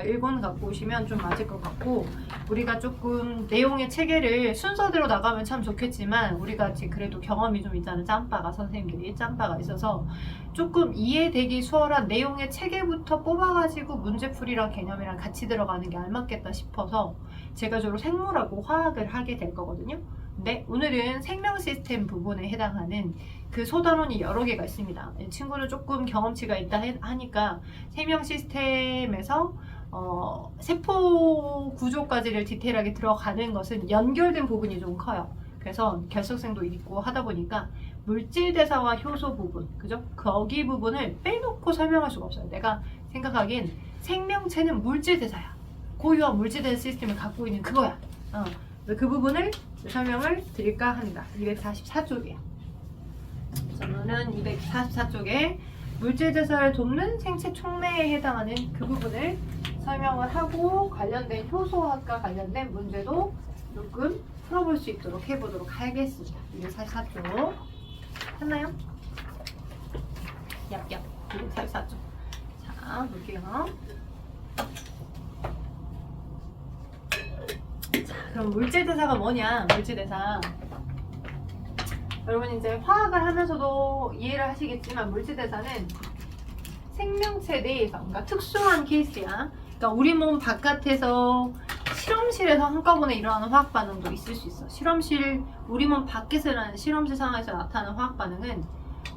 1권 갖고 오시면 좀 맞을 것 같고, 우리가 조금 내용의 체계를 순서대로 나가면 참 좋겠지만 우리가 지금 그래도 경험이 좀 있잖아요. 짬바가 선생님들이 짬바가 있어서 조금 이해되기 수월한 내용의 체계부터 뽑아가지고 문제풀이랑 개념이랑 같이 들어가는 게 알맞겠다 싶어서 제가 주로 생물하고 화학을 하게 될 거거든요. 근데 오늘은 생명 시스템 부분에 해당하는 그 소단원이 여러 개가 있습니다. 친구는 조금 경험치가 있다 하니까 생명 시스템에서 세포 구조까지를 디테일하게 들어가는 것은 연결된 부분이 좀 커요. 그래서 결석생도 있고 하다 보니까 물질 대사와 효소 부분, 그죠? 거기 부분을 빼놓고 설명할 수가 없어요. 내가 생각하기엔 생명체는 물질 대사야. 고유한 물질 대사 시스템을 갖고 있는 그거야. 그 부분을 설명을 드릴까 합니다. 244쪽이에요. 저는 244쪽에 물질 대사를 돕는 생체 촉매에 해당하는 그 부분을 설명을 하고 관련된 효소학과 관련된 문제도 조금 풀어볼 수 있도록 해보도록 하겠습니다. 244쪽 했나요? 얍얍 244쪽. 자, 볼게요. 자, 그럼 물질 대사가 뭐냐? 물질 대사. 여러분 이제 화학을 하면서도 이해를 하시겠지만 물질 대사는 생명체 내에서, 그러니까 특수한 케이스야. 그러니까 우리 몸 바깥에서 실험실에서 한꺼번에 일어나는 화학 반응도 있을 수 있어. 실험실, 우리 몸 밖에서 일어나는 실험실 상황에서 나타나는 화학 반응은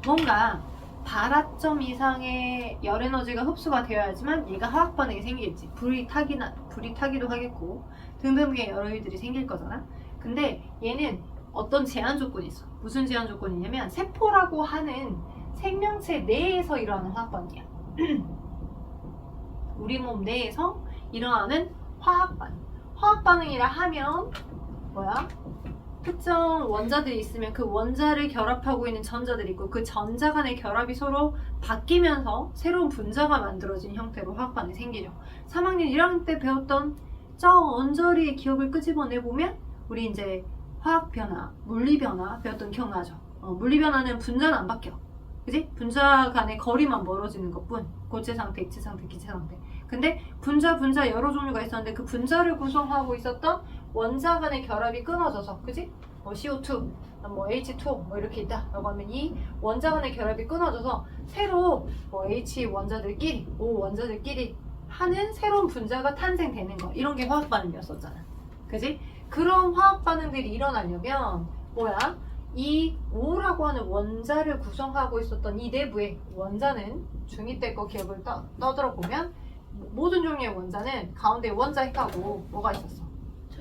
뭔가 발화점 이상의 열 에너지가 흡수가 되어야지만 얘가 화학 반응이 생기겠지. 불이 타기도 하겠고 등등의 여러 일들이 생길 거잖아. 근데 얘는 어떤 제한 조건이 있어. 무슨 제한 조건이냐면 세포라고 하는 생명체 내에서 일어나는 화학 반응이야. 우리 몸 내에서 일어나는 화학 반응. 화학 반응이라 하면 뭐야? 특정 원자들이 있으면 그 원자를 결합하고 있는 전자들이 있고 그 전자 간의 결합이 서로 바뀌면서 새로운 분자가 만들어진 형태로 화학 반응이 생기죠. 3학년 1학년 때 배웠던 저 언저리의 기억을 끄집어내보면 우리 이제 화학 변화, 물리 변화 배웠던 기억나죠? 물리 변화는 분자는 안 바뀌어. 그지? 분자 간의 거리만 멀어지는 것뿐. 고체 상태, 액체 상태, 기체 상태. 근데 분자 여러 종류가 있었는데 그 분자를 구성하고 있었던 원자 간의 결합이 끊어져서, 그지? CO2, H2 이렇게 있다라고 하면 이 원자 간의 결합이 끊어져서 새로 H 원자들끼리, O 원자들끼리 하는 새로운 분자가 탄생되는 거. 이런 게 화학 반응이었었잖아. 그지? 그런 화학 반응들이 일어나려면 뭐야? 이 O라고 하는 원자를 구성하고 있었던 이 내부에 원자는 중2 때 거 기억을 떠들어보면 모든 종류의 원자는 가운데 원자 핵하고 뭐가 있었어?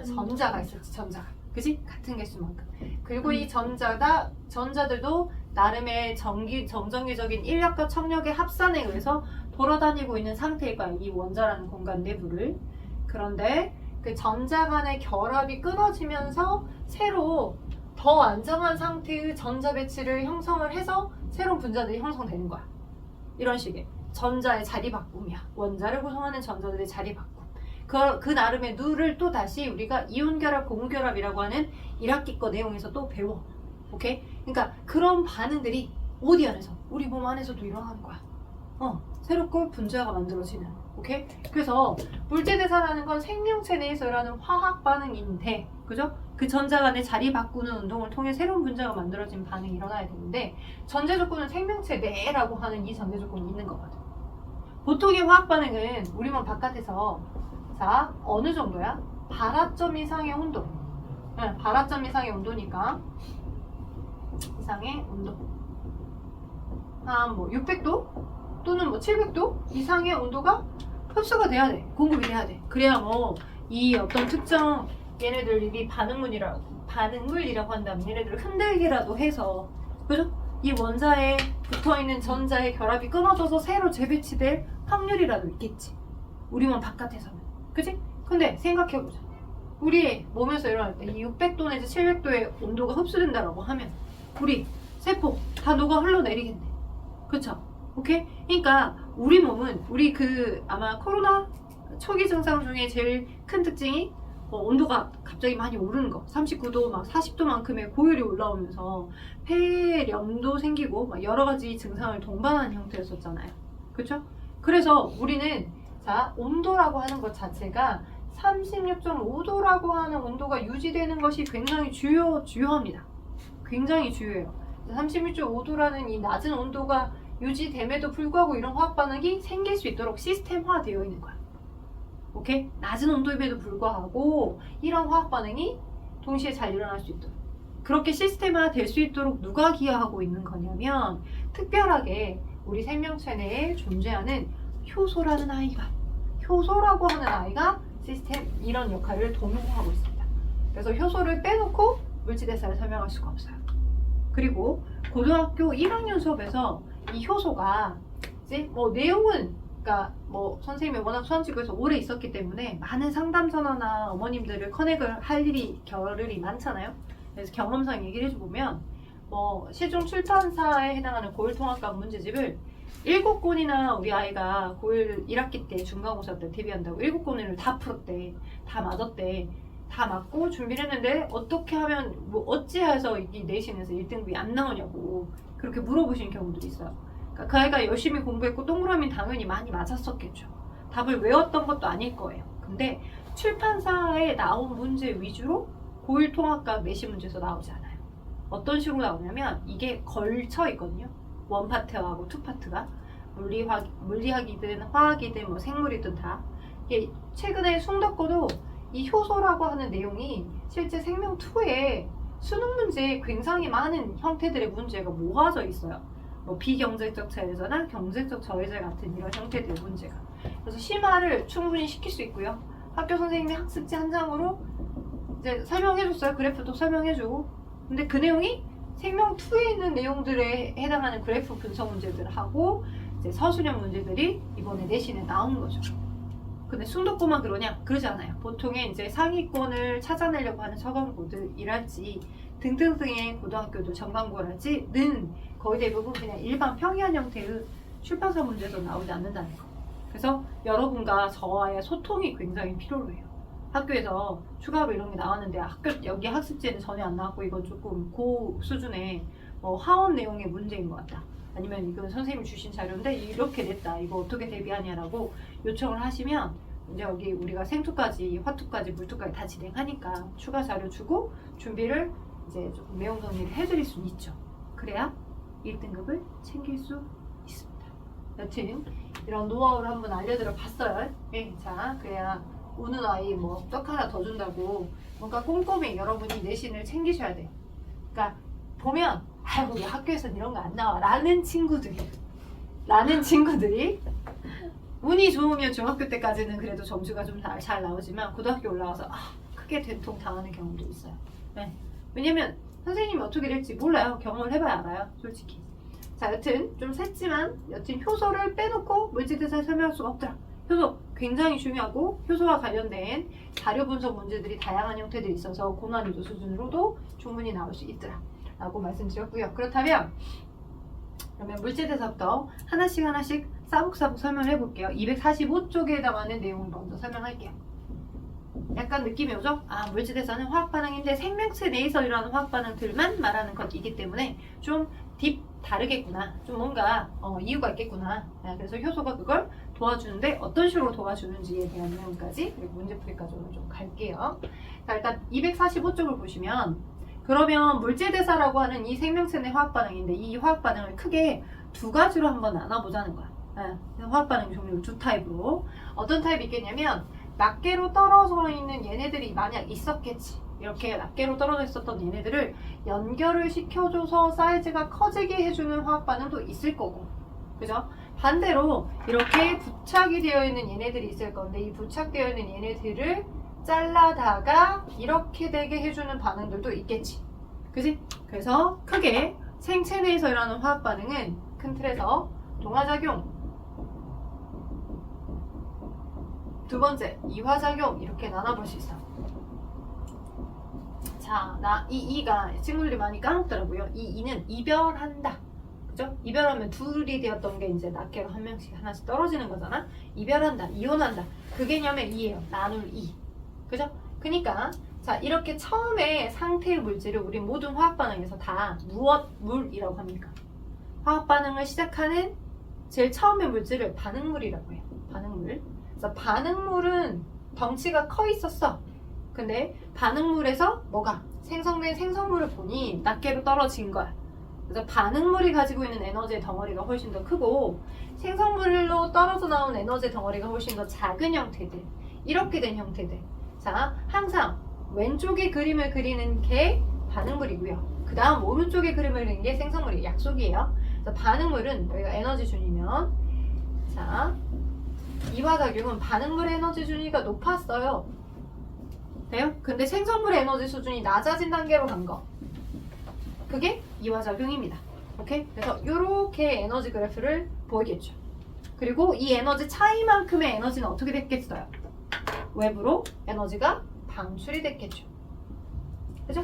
전자가 있었지. 전자가. 그지? 같은 개수만큼. 그리고 이 전자들도 나름의 정전기적인 인력과 청력의 합산에 의해서 돌아다니고 있는 상태일 거야. 이 원자라는 공간 내부를. 그런데 그 전자 간의 결합이 끊어지면서 새로 더 안정한 상태의 전자 배치를 형성을 해서 새로운 분자들이 형성되는 거야. 이런 식의 전자의 자리 바꿈이야. 원자를 구성하는 전자들의 자리 바꿈. 그 나름의 누를 또 다시 우리가 이온 결합, 고무 결합이라고 하는 1학기 거 내용에서 또 배워. 오케이? 그러니까 그런 반응들이 어디 안에서? 우리 몸 안에서도 일어나는 거야. 새롭고 분자가 만들어지는. 오케이? 그래서 물질대사라는 건 생명체 내에서 일어나는 화학 반응인데, 그죠? 그 전자 간의 자리 바꾸는 운동을 통해 새로운 분자가 만들어진 반응이 일어나야 되는데, 전제 조건은 생명체 내라고 하는 이 전제 조건이 있는 거거든. 보통의 화학 반응은 우리 몸 바깥에서, 자, 어느 정도야? 발화점 이상의 온도. 네, 발화점 이상의 온도니까 이상의 온도. 한 600도? 또는 700도 이상의 온도가 흡수가 돼야 돼. 공급이 돼야 돼. 그래야 이 어떤 특정 얘네들이 반응물이라고 한다면 얘네들을 흔들기라도 해서, 그죠? 이 원자에 붙어있는 전자의 결합이 끊어져서 새로 재배치될 확률이라도 있겠지. 우리 몸 바깥에서는. 그지? 근데 생각해보자. 우리 몸에서 일어날 때 이 600도 내지 700도의 온도가 흡수된다라고 하면 우리 세포 다 녹아 흘러내리겠네. 그쵸? 오케이? 그러니까 우리 몸은 아마 코로나 초기 증상 중에 제일 큰 특징이 온도가 갑자기 많이 오르는 거. 39도, 40도만큼의 고열이 올라오면서 폐렴도 생기고 여러 가지 증상을 동반하는 형태였었잖아요. 그쵸? 그래서 우리는 자, 온도라고 하는 것 자체가 36.5도라고 하는 온도가 유지되는 것이 굉장히 주요합니다. 굉장히 중요해요. 36.5도라는 이 낮은 온도가 유지됨에도 불구하고 이런 화학 반응이 생길 수 있도록 시스템화되어 있는 거야. 오케이? 낮은 온도임에도 불구하고 이런 화학 반응이 동시에 잘 일어날 수 있도록, 그렇게 시스템화 될 수 있도록 누가 기여하고 있는 거냐면 특별하게 우리 생명체 내에 존재하는 효소라는 아이가, 효소라고 하는 아이가 시스템 이런 역할을 동요하고 있습니다. 그래서 효소를 빼놓고 물질대사를 설명할 수가 없어요. 그리고 고등학교 1학년 수업에서 이 효소가 이제 뭐 내용은, 그러니까 뭐 선생님이 워낙 수험지구에서 오래 있었기 때문에 많은 상담선어나 어머님들을 커넥을 할 일이 겨를이 많잖아요. 그래서 경험상 얘기를 해줘보면 뭐 시중 출판사에 해당하는 고일통합과 문제집을 7권이나 우리 아이가 고1 1학기 때 중간고사 때 데뷔한다고 7권을 다 풀었대. 다 맞았대. 다 맞고 준비를 했는데 어떻게 하면 뭐 어찌해서 이 내신에서 1등급이 안 나오냐고 그렇게 물어보시는 경우들이 있어요. 그러니까 그 아이가 열심히 공부했고 동그라미는 당연히 많이 맞았었겠죠. 답을 외웠던 것도 아닐 거예요. 근데 출판사에 나온 문제 위주로 고1 통합과 내신 문제에서 나오지 않아요. 어떤 식으로 나오냐면 이게 걸쳐 있거든요. 원 파트하고 투 파트가 물리학이든 화학이든 뭐 생물이든 다. 이게 최근에 숭덕고도 이 효소라고 하는 내용이 실제 생명2에 수능 문제에 굉장히 많은 형태들의 문제가 모아져 있어요. 뭐 비경제적 자유자나 경제적 저해자 같은 이런 형태들의 문제가. 그래서 심화를 충분히 시킬 수 있고요. 학교 선생님이 학습지 한 장으로 이제 설명해줬어요. 그래프도 설명해주고. 근데 그 내용이 생명2에 있는 내용들에 해당하는 그래프 분석 문제들하고 이제 서술형 문제들이 이번에 내신에 나온 거죠. 근데 숭덕고만 그러냐? 그러지 않아요. 보통의 이제 상위권을 찾아내려고 하는 서강고들이랄지 등등등의 고등학교도 전광고랄지는 거의 대부분 그냥 일반 평이한 형태의 출판사 문제에서 나오지 않는다는 거. 그래서 여러분과 저와의 소통이 굉장히 필요로 해요. 학교에서 추가로 이런 게 나왔는데 여기 학습지에는 전혀 안 나왔고 이건 조금 고 수준의 하원 내용의 문제인 것 같다. 아니면 이건 선생님이 주신 자료인데 이렇게 냈다. 이거 어떻게 대비하냐라고 요청을 하시면 이제 여기 우리가 생투까지, 화투까지, 물투까지 다 진행하니까 추가 자료 주고 준비를 이제 조금 내용 정리를 해드릴 수 있죠. 그래야 1등급을 챙길 수 있습니다. 여튼 이런 노하우를 한번 알려드려 봤어요. 네, 자, 그래야 우는 아이 뭐 떡 하나 더 준다고 뭔가 꼼꼼히 여러분이 내신을 챙기셔야 돼요. 그러니까 보면 아이고 우리 학교에서는 이런 거 안 나와 라는 친구들이 운이 좋으면 중학교 때까지는 그래도 점수가 좀 잘 나오지만 고등학교 올라와서 크게 된통 당하는 경우도 있어요. 네. 왜냐면 선생님이 어떻게 될지 몰라요. 경험을 해봐야 알아요. 솔직히. 자, 여튼 좀 셌지만 여튼 효소를 빼놓고 물질대사를 설명할 수가 없더라. 효소 굉장히 중요하고 효소와 관련된 자료 분석 문제들이 다양한 형태들이 있어서 고난이도 수준으로도 충분히 나올 수 있더라 라고 말씀드렸고요. 그렇다면 그러면 물질대사부터 하나씩 싸북싸북 설명을 해볼게요. 245쪽에 해당하는 내용을 먼저 설명할게요. 약간 느낌이 오죠? 물질대사는 화학반응인데 생명체 내에서 일어나는 화학반응들만 말하는 것이기 때문에 좀 다르겠구나. 좀 뭔가 이유가 있겠구나. 그래서 효소가 그걸 도와주는데 어떤 식으로 도와주는지에 대한 내용까지 그리고 문제풀이까지 오늘 좀 갈게요. 자, 일단 245쪽을 보시면 그러면 물질대사라고 하는 이 생명체 내 화학반응인데 이 화학반응을 크게 두 가지로 한번 나눠보자는 거야. 화학반응 종류를 두 타입으로. 어떤 타입이 있겠냐면 낱개로 떨어져 있는 얘네들이 만약 있었겠지. 이렇게 낱개로 떨어져 있었던 얘네들을 연결을 시켜줘서 사이즈가 커지게 해주는 화학반응도 있을 거고, 그죠? 반대로 이렇게 부착이 되어 있는 얘네들이 있을 건데 이 부착되어 있는 얘네들을 잘라다가 이렇게 되게 해주는 반응들도 있겠지. 그지? 그래서 크게 생체 내에서 일어나는 화학반응은 큰 틀에서 동화작용, 두 번째 이화작용 이렇게 나눠볼 수 있어. 자, 이가 친구들이 많이 까먹더라고요. 이는 이별한다. 그죠? 이별하면 둘이 되었던 게 이제 낱개가 한 명씩 하나씩 떨어지는 거잖아. 이별한다, 이혼한다. 그 개념의 이예요. 나눌 이. 그죠? 그니까 자, 이렇게 처음에 상태의 물질을 우리 모든 화학반응에서 다 물이라고 합니까? 화학반응을 시작하는 제일 처음의 물질을 반응물이라고 해요. 반응물. 자, 반응물은 덩치가 커 있었어. 근데 반응물에서 뭐가? 생성된 생성물을 보니 낱개로 떨어진 거야. 그래서 반응물이 가지고 있는 에너지의 덩어리가 훨씬 더 크고 생성물로 떨어져 나온 에너지의 덩어리가 훨씬 더 작은 형태들. 이렇게 된 형태들. 자, 항상 왼쪽에 그림을 그리는 게 반응물이고요. 그 다음 오른쪽에 그림을 그리는 게 생성물이에요. 약속이에요. 그래서 반응물은 여기가 에너지 준이면 자, 이화작용은 반응물의 에너지 준위가 높았어요. 돼요? 근데 생성물의 에너지 수준이 낮아진 단계로 간 거. 그게 이화작용입니다. 오케이? 그래서 이렇게 에너지 그래프를 보이겠죠. 그리고 이 에너지 차이만큼의 에너지는 어떻게 됐겠어요? 외부로 에너지가 방출이 됐겠죠. 그죠?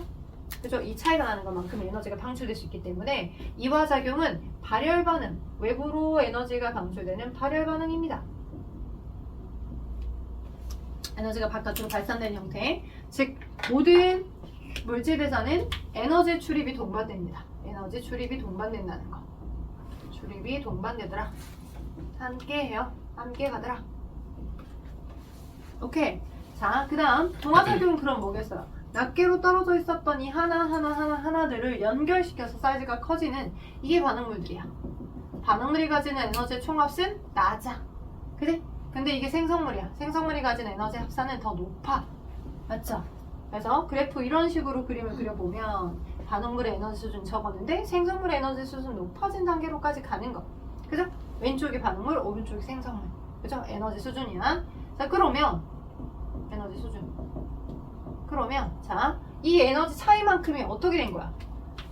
그죠? 이 차이가 나는 것만큼 에너지가 방출될 수 있기 때문에 이화작용은 발열 반응, 외부로 에너지가 방출되는 발열 반응입니다. 에너지가 바깥으로 발산되는 형태. 즉, 모든 물질에서는 에너지 출입이 동반됩니다. 에너지 출입이 동반된다는 거. 출입이 동반되더라. 함께 해요. 함께 가더라. 오케이. 자, 그 다음 동화작용은 그럼 뭐겠어요? 낱개로 떨어져 있었던 이 하나들을 연결시켜서 사이즈가 커지는 이게 반응물들이야. 반응물이 가지는 에너지의 총합은 낮아. 그래? 근데 이게 생성물이야. 생성물이 가진 에너지 합산은 더 높아. 맞죠? 그래서 그래프 이런 식으로 그림을 그려보면 반응물의 에너지 수준 적었는데 생성물의 에너지 수준 높아진 단계로까지 가는 거. 그죠? 왼쪽이 반응물, 오른쪽이 생성물. 그죠? 에너지 수준이야. 자, 그러면 에너지 수준. 그러면 자, 이 에너지 차이만큼이 어떻게 된 거야?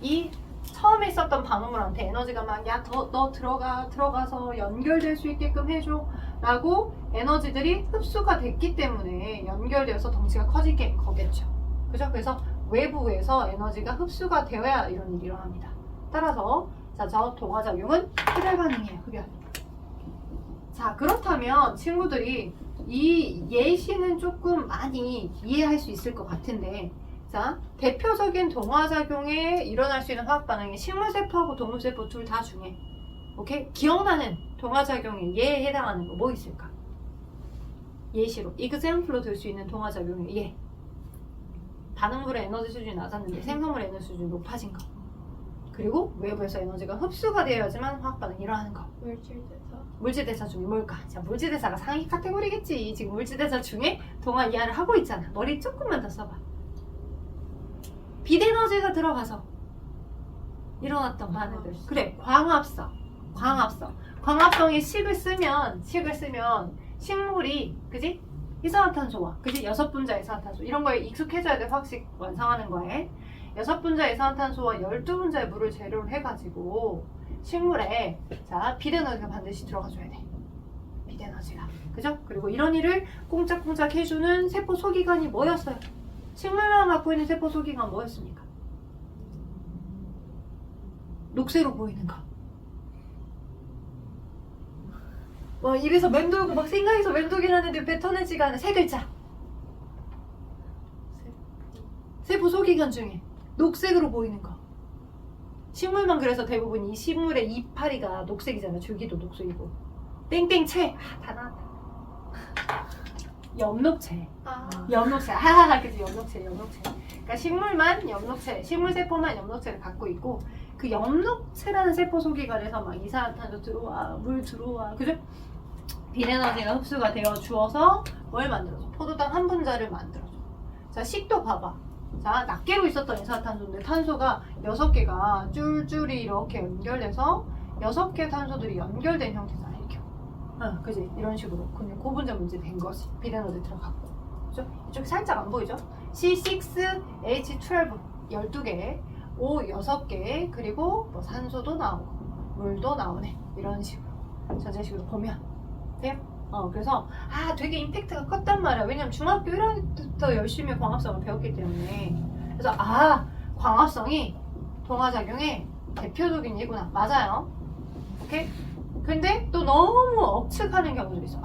이 처음에 있었던 반응물한테 에너지가 막 야, 너 들어가서 연결될 수 있게끔 해줘 라고 에너지들이 흡수가 됐기 때문에 연결되어서 덩치가 커지게 거겠죠. 그죠? 그래서 외부에서 에너지가 흡수가 되어야 이런 일이 일어납니다. 따라서 자, 저 동화작용은 흡열 반응이에요. 흡열. 자, 그렇다면 친구들이 이 예시는 조금 많이 이해할 수 있을 것 같은데 자, 대표적인 동화작용에 일어날 수 있는 화학 반응이 식물세포하고 동물세포 둘 다 중에 오케이? 기억나는 동화작용에 예에 해당하는 거 뭐 있을까? 예시로 example로 들 수 있는 동화작용의 예. 반응물의 에너지 수준이 낮았는데 생성물의 에너지 수준이 높아진 거. 그리고 외부에서 에너지가 흡수가 되어야지만 화학 반응이 일어나는 거. 물질대사. 물질대사 중에 뭘까? 자, 물질대사가 상위 카테고리겠지. 지금 물질대사 중에 동화 이해를 하고 있잖아. 머리 조금만 더 써봐. 빛에너지가 들어가서 일어났던 반응들. 그래, 광합성이 식을 쓰면 식물이 그지? 이산화탄소와 그지? 6분자 이산화탄소 이런 거에 익숙해져야 돼. 화학식 완성하는 거에 6분자 이산화탄소와 12분자의 물을 재료로 해가지고 식물에 자, 빛에너지가 반드시 들어가줘야 돼. 빛에너지가. 그죠? 그리고 이런 일을 꽁짝꽁짝 해주는 세포 소기관이 뭐였어요? 식물만 갖고 있는 세포 소기관 뭐였습니까? 녹색으로 보이는 거. 와, 입에서 맴돌고 막 생각해서 맴돌긴 하는데 뱉어내지가 않아. 세 글자. 세포 소기관 중에 녹색으로 보이는 거. 식물만 그래서 대부분 이 식물의 이파리가 녹색이잖아. 줄기도 녹색이고. 땡땡채. 아, 다 나왔다. 엽록체. 엽록체. 그치, 엽록체. 그러니까 식물세포만 엽록체를 갖고 있고 그 엽록체라는 세포 소기관에서 막 이산화탄소 들어와, 물 들어와, 그죠? 빛에너지가 흡수가 되어 주어서 뭘 만들어줘? 포도당 한 분자를 만들어줘. 자, 식도 봐봐. 자, 낱개로 있었던 이산화탄소인데 탄소가 6개가 줄줄이 이렇게 연결돼서 6개의 탄소들이 연결된 형태잖아. 이렇게. 그지? 이런 식으로. 근데 고분자 문제 된 거지. 빛에너지 들어갔고. 그죠? 이쪽이 살짝 안 보이죠? C6H12 12개, O 6개, 그리고 뭐 산소도 나오고 물도 나오네. 이런 식으로 전체식으로 보면 돼요? 그래서 되게 임팩트가 컸단 말이야. 왜냐면 중학교 1학년 때부터 열심히 광합성을 배웠기 때문에. 그래서 광합성이 동화작용의 대표적인 예구나. 맞아요. 오케이? 근데 또 너무 억측하는 경우도 있어.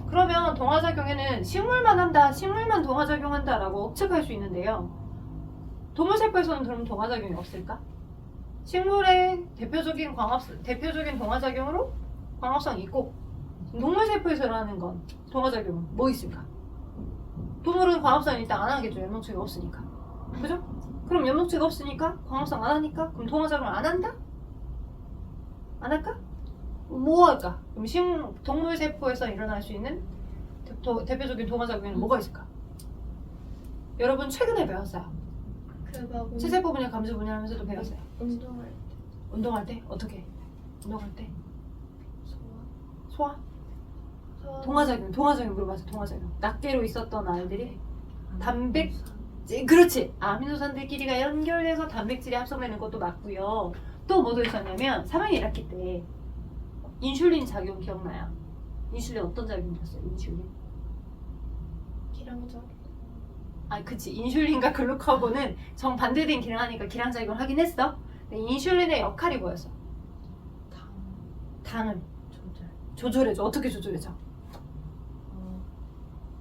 그러면 동화작용에는 식물만 동화작용한다 라고 억측할 수 있는데요. 동물세포에서는 그럼 동화작용이 없을까? 식물의 대표적인 동화작용으로 광합성이 있고 동물 세포에서 일어나는 건 동화작용은 뭐 있을까? 동물은 광합성을 일단 안 하겠죠. 엽록체가 없으니까. 그죠? 그럼 엽록체가 없으니까 광합성 안 하니까 그럼 동화작용을 안 한다? 안 할까? 뭐 할까? 그럼 동물 세포에서 일어날 수 있는 대표적인 동화작용에는 뭐가 있을까? 여러분 최근에 배웠어요. 그거 체세포 분열, 감수 분열 하면서도 배웠어요. 운동할 때 운동할 때? 어떻게? 운동할 때? 소화 소화? 동화작용 물어봤어. 동화작용. 낱개로 있었던 아이들이 그렇지. 아미노산들끼리가 연결돼서 단백질이 합성되는 것도 맞고요. 또 뭐도 있었냐면 3학년 1학기 때 인슐린 작용 기억나요? 인슐린 어떤 작용이었어요? 인슐린? 기량적 그치. 인슐린과 글루카곤은 정반대된 기능하니까 기량작용을 하긴 했어. 근데 인슐린의 역할이 뭐였어? 당을 조절해줘. 어떻게 조절해줘?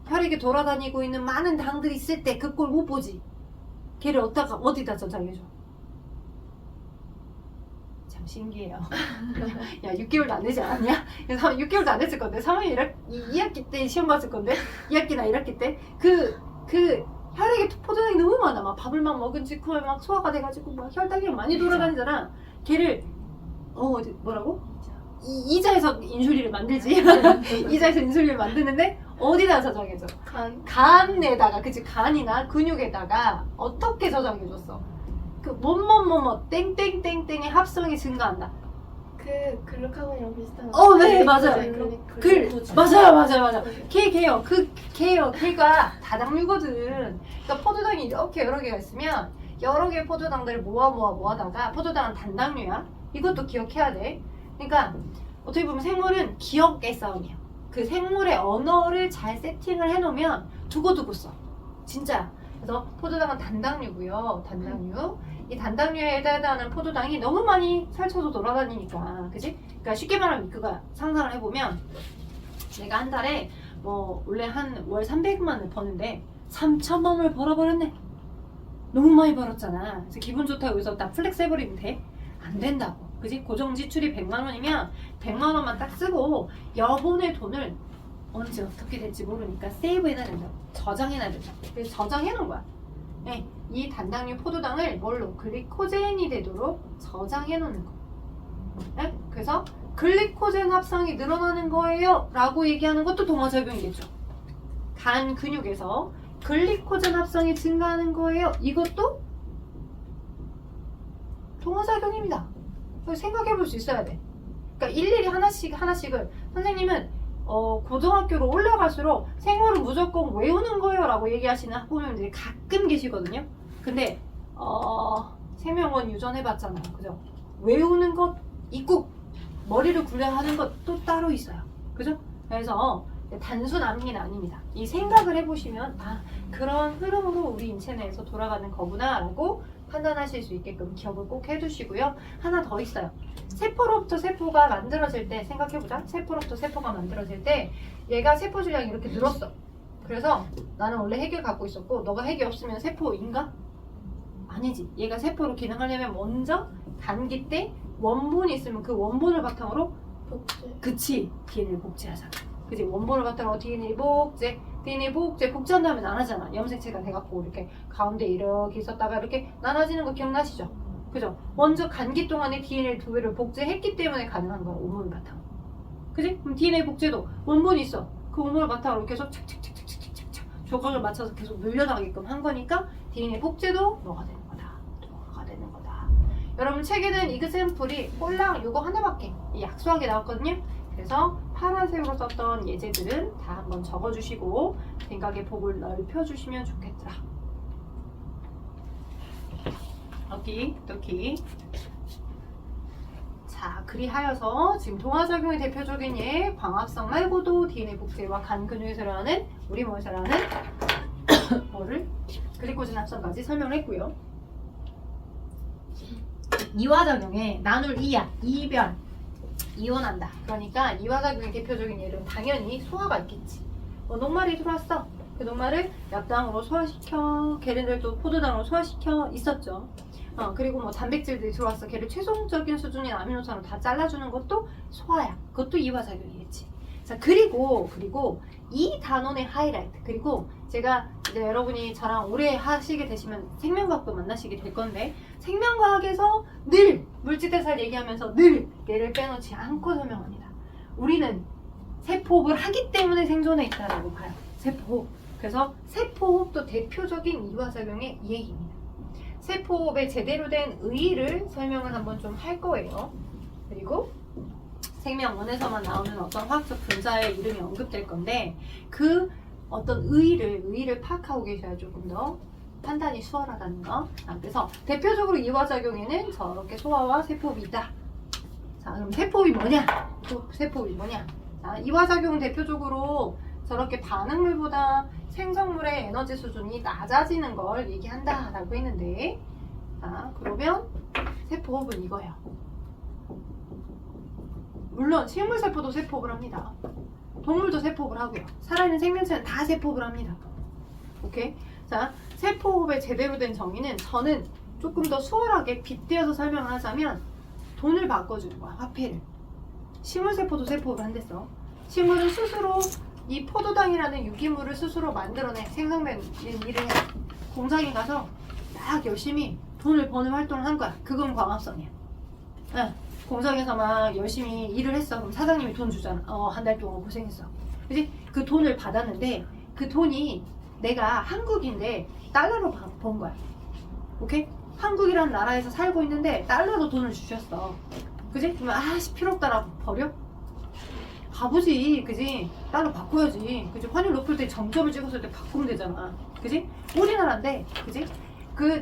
혈액에 돌아다니고 있는 많은 당들이 있을 때 그걸 못 보지. 걔를 어디다 저장해줘? 참 신기해요. 야 6개월도 안 되지 않았냐? 6개월도 안 됐을 건데 3학년 2학기 때 시험 봤을 건데 2학기나 1학기 때 그 혈액에 포도당이 너무 많아. 막 밥을 막 먹은 직후에 막 소화가 돼가지고 막 혈당이 많이 돌아다니잖아. 걔를 뭐라고? 이자에서 인슐린을 만들지. 이자에서 인슐린을 만드는데 어디다 저장해줘? 간에다가, 그치? 간이나 근육에다가 어떻게 저장해줬어? 그 뭐뭐뭐뭐 땡땡땡땡의 합성이 증가한다. 그 글루카곤이랑 비슷한 거. 네, 맞아요. 맞아요. 걔요. 걔가 다당류거든. 그러니까 포도당이 이렇게 여러 개가 있으면 여러 개의 포도당들을 모아다가 포도당은 단당류야. 이것도 기억해야 돼. 그러니까 어떻게 보면 생물은 기억의 싸움이야. 그 생물의 언어를 잘 세팅을 해놓으면 두고두고 써. 진짜. 그래서 포도당은 단당류고요. 단당류. 이 단당류에 해당하는 포도당이 너무 많이 살쳐서 돌아다니니까, 그지? 그러니까 쉽게 말하면 그가 상상을 해보면 내가 한 달에 원래 한 월 300만 원을 버는데 3천만 원을 벌어버렸네. 너무 많이 벌었잖아. 그래서 기분 좋다고 해서 딱 플렉스 해버리면 돼? 안 된다고. 그지? 고정 지출이 100만 원이면 100만 원만 딱 쓰고 여분의 돈을 언제 어떻게 될지 모르니까 세이브해놔야 된다. 저장해놔야 된다. 그래서 저장해놓은 거야. 네, 이 단당류 포도당을 뭘로? 글리코젠이 되도록 저장해놓는 거. 네? 그래서 글리코젠 합성이 늘어나는 거예요 라고 얘기하는 것도 동화작용이겠죠. 간 근육에서 글리코젠 합성이 증가하는 거예요. 이것도 동화작용입니다. 생각해볼 수 있어야 돼. 그러니까 일일이 하나씩을 선생님은 고등학교로 올라갈수록 생물은 무조건 외우는 거예요 라고 얘기하시는 학부모님들이 가끔 계시거든요. 근데 생명원 유전해봤잖아요. 그죠? 외우는 것 있고 머리를 굴려야 하는 것도 따로 있어요. 그죠? 그래서 단순 암기는 아닙니다. 이 생각을 해보시면 그런 흐름으로 우리 인체 내에서 돌아가는 거구나 라고 판단하실 수 있게끔 기억을 꼭 해두시고요. 하나 더 있어요. 세포로부터 세포가 만들어질 때 생각해보자. 세포로부터 세포가 만들어질 때 얘가 세포 질량이 이렇게 늘었어. 그래서 나는 원래 핵을 갖고 있었고 너가 핵이 없으면 세포인가? 아니지. 얘가 세포로 기능하려면 먼저 단기 때 원본이 있으면 그 원본을 바탕으로 복제. 그치. DNA 복제하잖아. 그치. 원본을 바탕으로 DNA 복제한 다음에 나눠잖아. 염색체가 돼갖고 이렇게 가운데 이렇게 있었다가 이렇게 나눠지는 거 기억나시죠? 그죠? 먼저 간기 동안에 DNA 두 개를 복제했기 때문에 가능한 거야. 원본을 바탕으로. 그치? 그럼 DNA 복제도 원본이 있어. 그 원본을 바탕으로 계속 착착착착착착착 조각을 맞춰서 계속 늘려나가게끔 한 거니까 DNA 복제도 뭐가 되는 거다. 뭐가 되는 거다. 여러분 책에는 이그샘플이 꼴랑 요거 하나밖에 약소하게 나왔거든요. 그래서 파란색으로 썼던 예제들은 다 한번 적어주시고 생각의 폭을 넓혀주시면 좋겠더라. 오키도키. 자, 그리하여서 지금 동화작용의 대표적인 예 광합성 말고도 DNA 복제와 간 근육에서 일어나는 우리 몸에서 일어나는 뭐를 글리코젠 합성까지 설명을 했고요. 이화작용에 나눌 이야, 이별, 이원한다. 그러니까 이화작용의 대표적인 예는 당연히 소화가 있겠지. 녹말이 들어왔어. 그 녹말을 납당으로 소화시켜, 걔네들도 포도당으로 소화시켜 있었죠. 그리고 단백질들이 들어왔어. 걔를 최종적인 수준인 아미노산으로 다 잘라주는 것도 소화야. 그것도 이화작용이겠지. 자, 그리고 이 단원의 하이라이트, 그리고 제가 이제 여러분이 저랑 오래 하시게 되시면 생명과학도 만나시게 될 건데, 생명과학에서 늘 물질대사를 얘기하면서 늘 얘를 빼놓지 않고 설명합니다. 우리는 세포호흡을 하기 때문에 생존해 있다라고 봐요. 세포호흡. 그래서 세포호흡도 대표적인 이화작용의 이 얘기입니다. 세포호흡의 제대로 된 의의를 설명을 한번 좀 할 거예요. 그리고 생명원에서만 나오는 어떤 화학적 분자의 이름이 언급될 건데, 그 어떤 의의를 파악하고 계셔야 조금 더 판단이 수월하다는 거. 그래서 대표적으로 이화작용에는 저렇게 소화와 세포호흡이 있다. 자, 그럼 세포호흡이 뭐냐? 세포호흡이 뭐냐? 자, 이화작용은 대표적으로 저렇게 반응물보다 생성물의 에너지 수준이 낮아지는 걸 얘기한다 라고 했는데, 자, 그러면 세포호흡은 이거예요. 물론 식물세포도 세포호흡을 합니다. 동물도 세포호흡을 하고요. 살아있는 생명체는 다 세포호흡을 합니다. 오케이? 자, 세포호흡의 제대로 된 정의는 저는 조금 더 수월하게 빗대어서 설명을 하자면 돈을 바꿔주는 거야, 화폐를. 식물세포도 세포호흡을 한댔어. 식물은 스스로 이 포도당이라는 유기물을 스스로 만들어내 생성된 일을 해. 공장에 가서 막 열심히 돈을 버는 활동을 한 거야. 그건 광합성이야. 응. 공장에서 막 열심히 일을 했어. 그럼 사장님이 돈 주잖아. 한 달 동안 고생했어. 그지? 그 돈을 받았는데 그 돈이 내가 한국인데 달러로 번 거야. 오케이? 한국이라는 나라에서 살고 있는데 달러로 돈을 주셨어. 그지? 그러면 아씨 필요 없다라고 버려? 가보지. 그지? 달러 바꿔야지. 그지? 환율 높을 때 정점을 찍었을 때 바꾸면 되잖아. 그지? 우리나라인데 그지?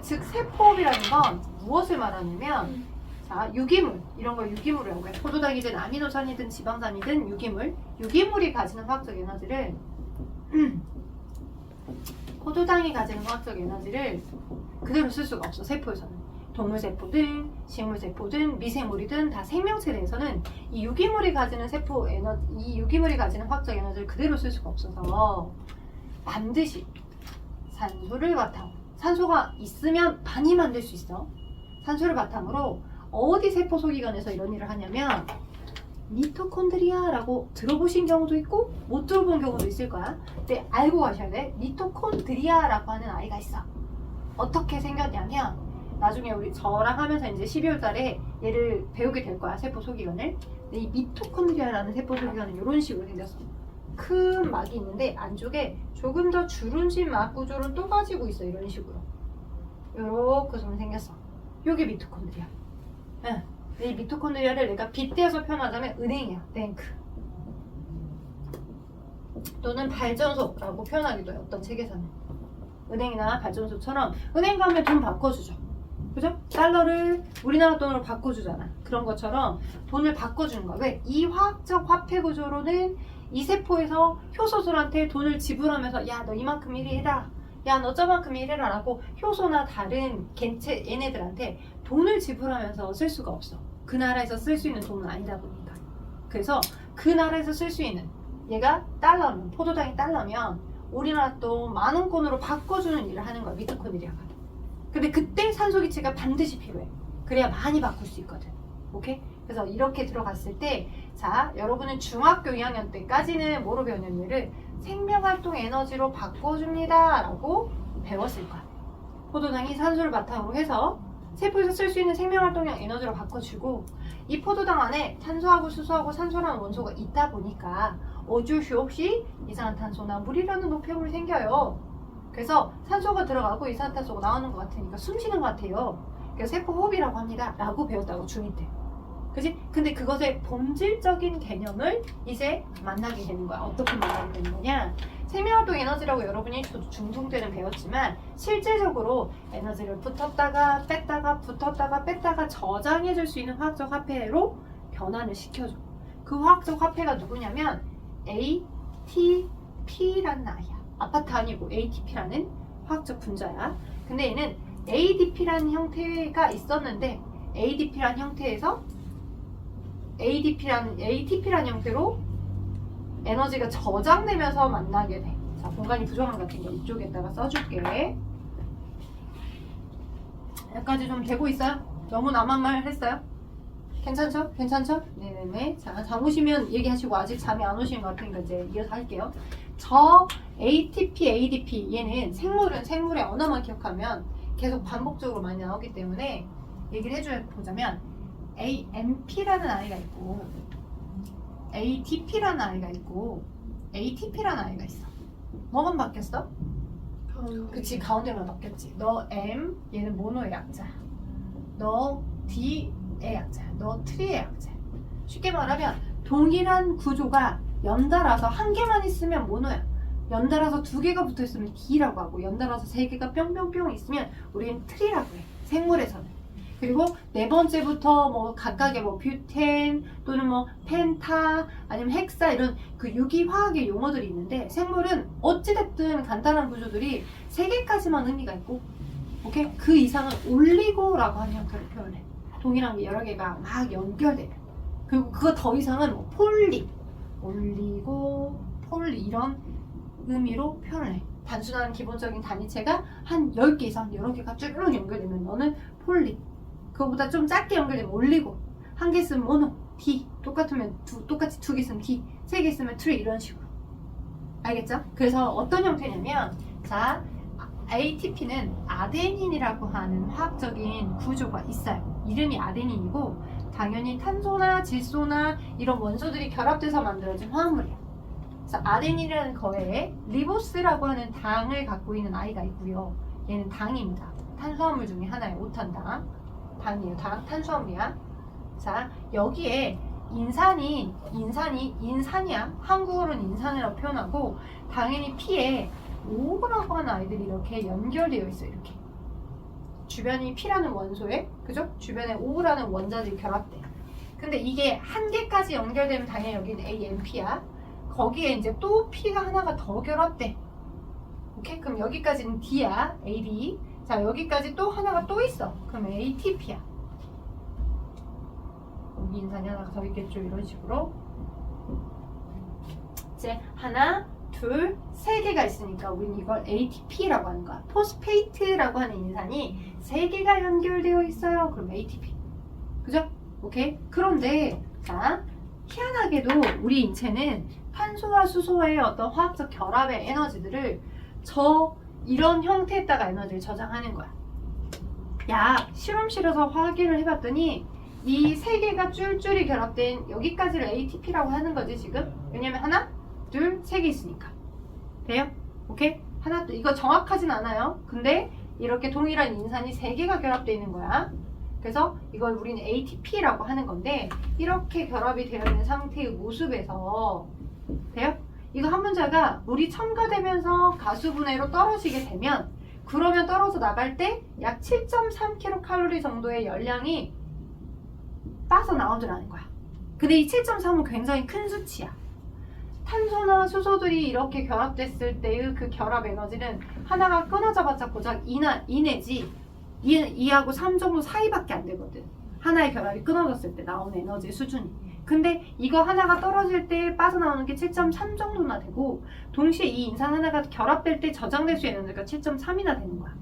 즉 세포호흡이라는 건 무엇을 말하냐면, 자, 유기물, 이런 걸 유기물이라고 해. 포도당이든 아미노산이든 지방산이든 유기물이 가지는 화학적 에너지를 포도당이 가지는 화학적 에너지를 그대로 쓸 수가 없어. 세포에서는. 동물세포든 식물세포든 미생물이든 다 생명체 내에서는 이 유기물이 가지는 이 유기물이 가지는 화학적 에너지를 그대로 쓸 수가 없어서 반드시 산소를 바탕으로, 산소가 있으면 많이 만들 수 있어. 산소를 바탕으로 어디 세포 소기관에서 이런 일을 하냐면 미토콘드리아라고 들어보신 경우도 있고 못 들어본 경우도 있을 거야. 근데 알고 가셔야 돼. 미토콘드리아라고 하는 아이가 있어. 어떻게 생겼냐면, 나중에 우리 저랑 하면서 이제 12월 달에 얘를 배우게 될 거야, 세포 소기관을. 근데 이 미토콘드리아라는 세포 소기관은 이런 식으로 생겼어. 큰 막이 있는데 안쪽에 조금 더 주름진 막 구조를 또 가지고 있어. 이런 식으로 요렇게 좀 생겼어. 요게 미토콘드리아. 응. 이 미토콘드리아를 내가 빗대어서 표현하자면 은행이야. 뱅크 또는 발전소라고 표현하기도 해. 어떤 책에서는 은행이나 발전소처럼, 은행 가면 돈 바꿔주죠. 그죠? 달러를 우리나라 돈으로 바꿔주잖아. 그런 것처럼 돈을 바꿔주는 거야. 왜? 이 화학적 화폐 구조로는 이 세포에서 효소들한테 돈을 지불하면서 야, 너 이만큼 일해라, 야, 너 저만큼 일해라 라고 효소나 다른 겐체 얘네들한테 돈을 지불하면서 쓸 수가 없어. 그 나라에서 쓸 수 있는 돈은 아니다 보니까. 그래서 그 나라에서 쓸 수 있는, 얘가 달러면, 포도당이 달러면 우리나라 돈 10,000원권으로 바꿔주는 일을 하는 거야, 미토콘드리아가. 근데 그때 산소 기체가 반드시 필요해. 그래야 많이 바꿀 수 있거든. 오케이? 그래서 이렇게 들어갔을 때, 자, 여러분은 중학교 2학년 때까지는 뭐로 배웠냐면 생명활동 에너지로 바꿔줍니다 라고 배웠을 거야. 포도당이 산소를 바탕으로 해서 세포에서 쓸 수 있는 생명활동량 에너지로 바꿔주고, 이 포도당 안에 탄소하고 수소하고 산소라는 원소가 있다 보니까 어쩔 수 없이 이산화탄소나 물이라는 노폐물이 생겨요. 그래서 산소가 들어가고 이산화탄소가 나오는 것 같으니까 숨 쉬는 것 같아요. 그래서 세포호흡이라고 합니다 라고 배웠다고, 중2 때. 그지? 근데 그것의 본질적인 개념을 이제 만나게 되는 거야. 어떻게 만나게 되는 거냐? 생명활동 에너지라고 여러분이 중등 때는 배웠지만, 실질적으로 에너지를 붙었다가 뺐다가 붙었다가 뺐다가 저장해 줄 수 있는 화학적 화폐로 변환을 시켜줘. 그 화학적 화폐가 누구냐면 ATP라는 아이야. 아파트 아니고 ATP라는 화학적 분자야. 근데 얘는 ADP라는 형태가 있었는데, ADP라는 형태에서 ATP라는 형태로 에너지가 저장되면서 만나게 돼. 자, 공간이 부족한 것 같은 거 이쪽에다가 써줄게. 여기까지 좀 되고 있어요? 너무 남한 말 했어요? 괜찮죠? 괜찮죠? 네네네. 자, 잠 오시면 얘기하시고 아직 잠이 안 오시는 것 같으니까 이제 이어서 할게요. 저 ATP, ADP 얘는 생물의 언어만 기억하면 계속 반복적으로 많이 나오기 때문에 얘기를 해보자면 AMP라는 아이가 있고 ATP라는 아이가 있고 ATP라는 아이가 있어. 뭐만 바뀌었어? 그치, 가운데만 바뀌었지. 너 M, 얘는 모노의 약자. 너 D의 약자야. 너 트리의 약자야. 쉽게 말하면 동일한 구조가 연달아서 한 개만 있으면 모노야. 연달아서 두 개가 붙어 있으면 D라고 하고 연달아서 세 개가 뿅뿅뿅 있으면 우리는 트리라고 해. 생물에서는. 그리고 네 번째부터 뭐 각각의 뭐 뷰텐 또는 뭐 펜타 아니면 헥사 이런 그 유기화학의 용어들이 있는데 생물은 어찌됐든 간단한 구조들이 세 개까지만 의미가 있고 오케이? 그 이상은 올리고라고 하는 형태로 표현해. 동일한 게 여러 개가 막 연결되면. 그리고 그거 더 이상은 뭐 폴리, 올리고, 폴리 이런 의미로 표현해. 단순한 기본적인 단위체가 한 10개 이상 여러 개가 쭉 연결되면 너는 폴리. 그거보다 좀 작게 연결되면 올리고, 한 개 쓰면 모노, D. 똑같으면 똑같이 두 개 쓰면 D, 세 개 쓰면 트리 이런 식으로. 알겠죠? 그래서 어떤 형태냐면 자, ATP는 아데닌이라고 하는 화학적인 구조가 있어요. 이름이 아데닌이고 당연히 탄소나 질소나 이런 원소들이 결합돼서 만들어진 화합물이에요. 그래서 아데닌이라는 거에 리보스라고 하는 당을 갖고 있는 아이가 있고요. 얘는 당입니다. 탄수화물 중에 하나예요. 5탄당. 당이에요. 탄수화물이야. 자, 여기에 인산이야. 한국어로는 인산이라고 표현하고 당연히 P에 O라고 하는 아이들이 이렇게 연결되어 있어요. 이렇게 주변이 P라는 원소에 그죠? 주변에 O라는 원자들이 결합돼. 근데 이게 한 개까지 연결되면 당연히 여기는 AMP야. 거기에 이제 또 P가 하나가 더 결합돼. 오케이? 그럼 여기까지는 D야. AD. 자, 여기까지 또 하나가 또 있어. 그럼 ATP야. 여기 인산이 하나가 더 있겠죠. 이런 식으로. 이제 하나, 둘, 세 개가 있으니까 우리는 이걸 ATP라고 하는 거야. 포스페이트라고 하는 인산이 세 개가 연결되어 있어요. 그럼 ATP. 그죠? 오케이? 그런데 자, 희한하게도 우리 인체는 탄소와 수소의 어떤 화학적 결합의 에너지들을 이런 형태에다가 에너지를 저장하는 거야. 야, 실험실에서 확인을 해봤더니 이 세 개가 쫄쫄이 결합된 여기까지를 ATP라고 하는 거지 지금. 왜냐면 하나, 둘, 세 개 있으니까. 돼요? 오케이? 하나, 이거 정확하진 않아요. 근데 이렇게 동일한 인산이 세 개가 결합되어 있는 거야. 그래서 이걸 우리는 ATP라고 하는 건데 이렇게 결합이 되어 있는 상태의 모습에서 돼요? 이거 한 문자가 물이 첨가되면서 가수분해로 떨어지게 되면 그러면 떨어져 나갈 때 약 7.3kcal 정도의 열량이 빠져나오더라는 거야. 근데 이 7.3은 굉장히 큰 수치야. 탄소나 수소들이 이렇게 결합됐을 때의 그 결합 에너지는 하나가 끊어져봤자 고작 2 내지 2하고 3 정도 사이밖에 안 되거든. 하나의 결합이 끊어졌을 때 나오는 에너지 수준이. 근데 이거 하나가 떨어질 때 빠져나오는 게 7.3 정도나 되고 동시에 이 인산 하나가 결합될 때 저장될 수 있는 에너지가 7.3이나 되는 거야.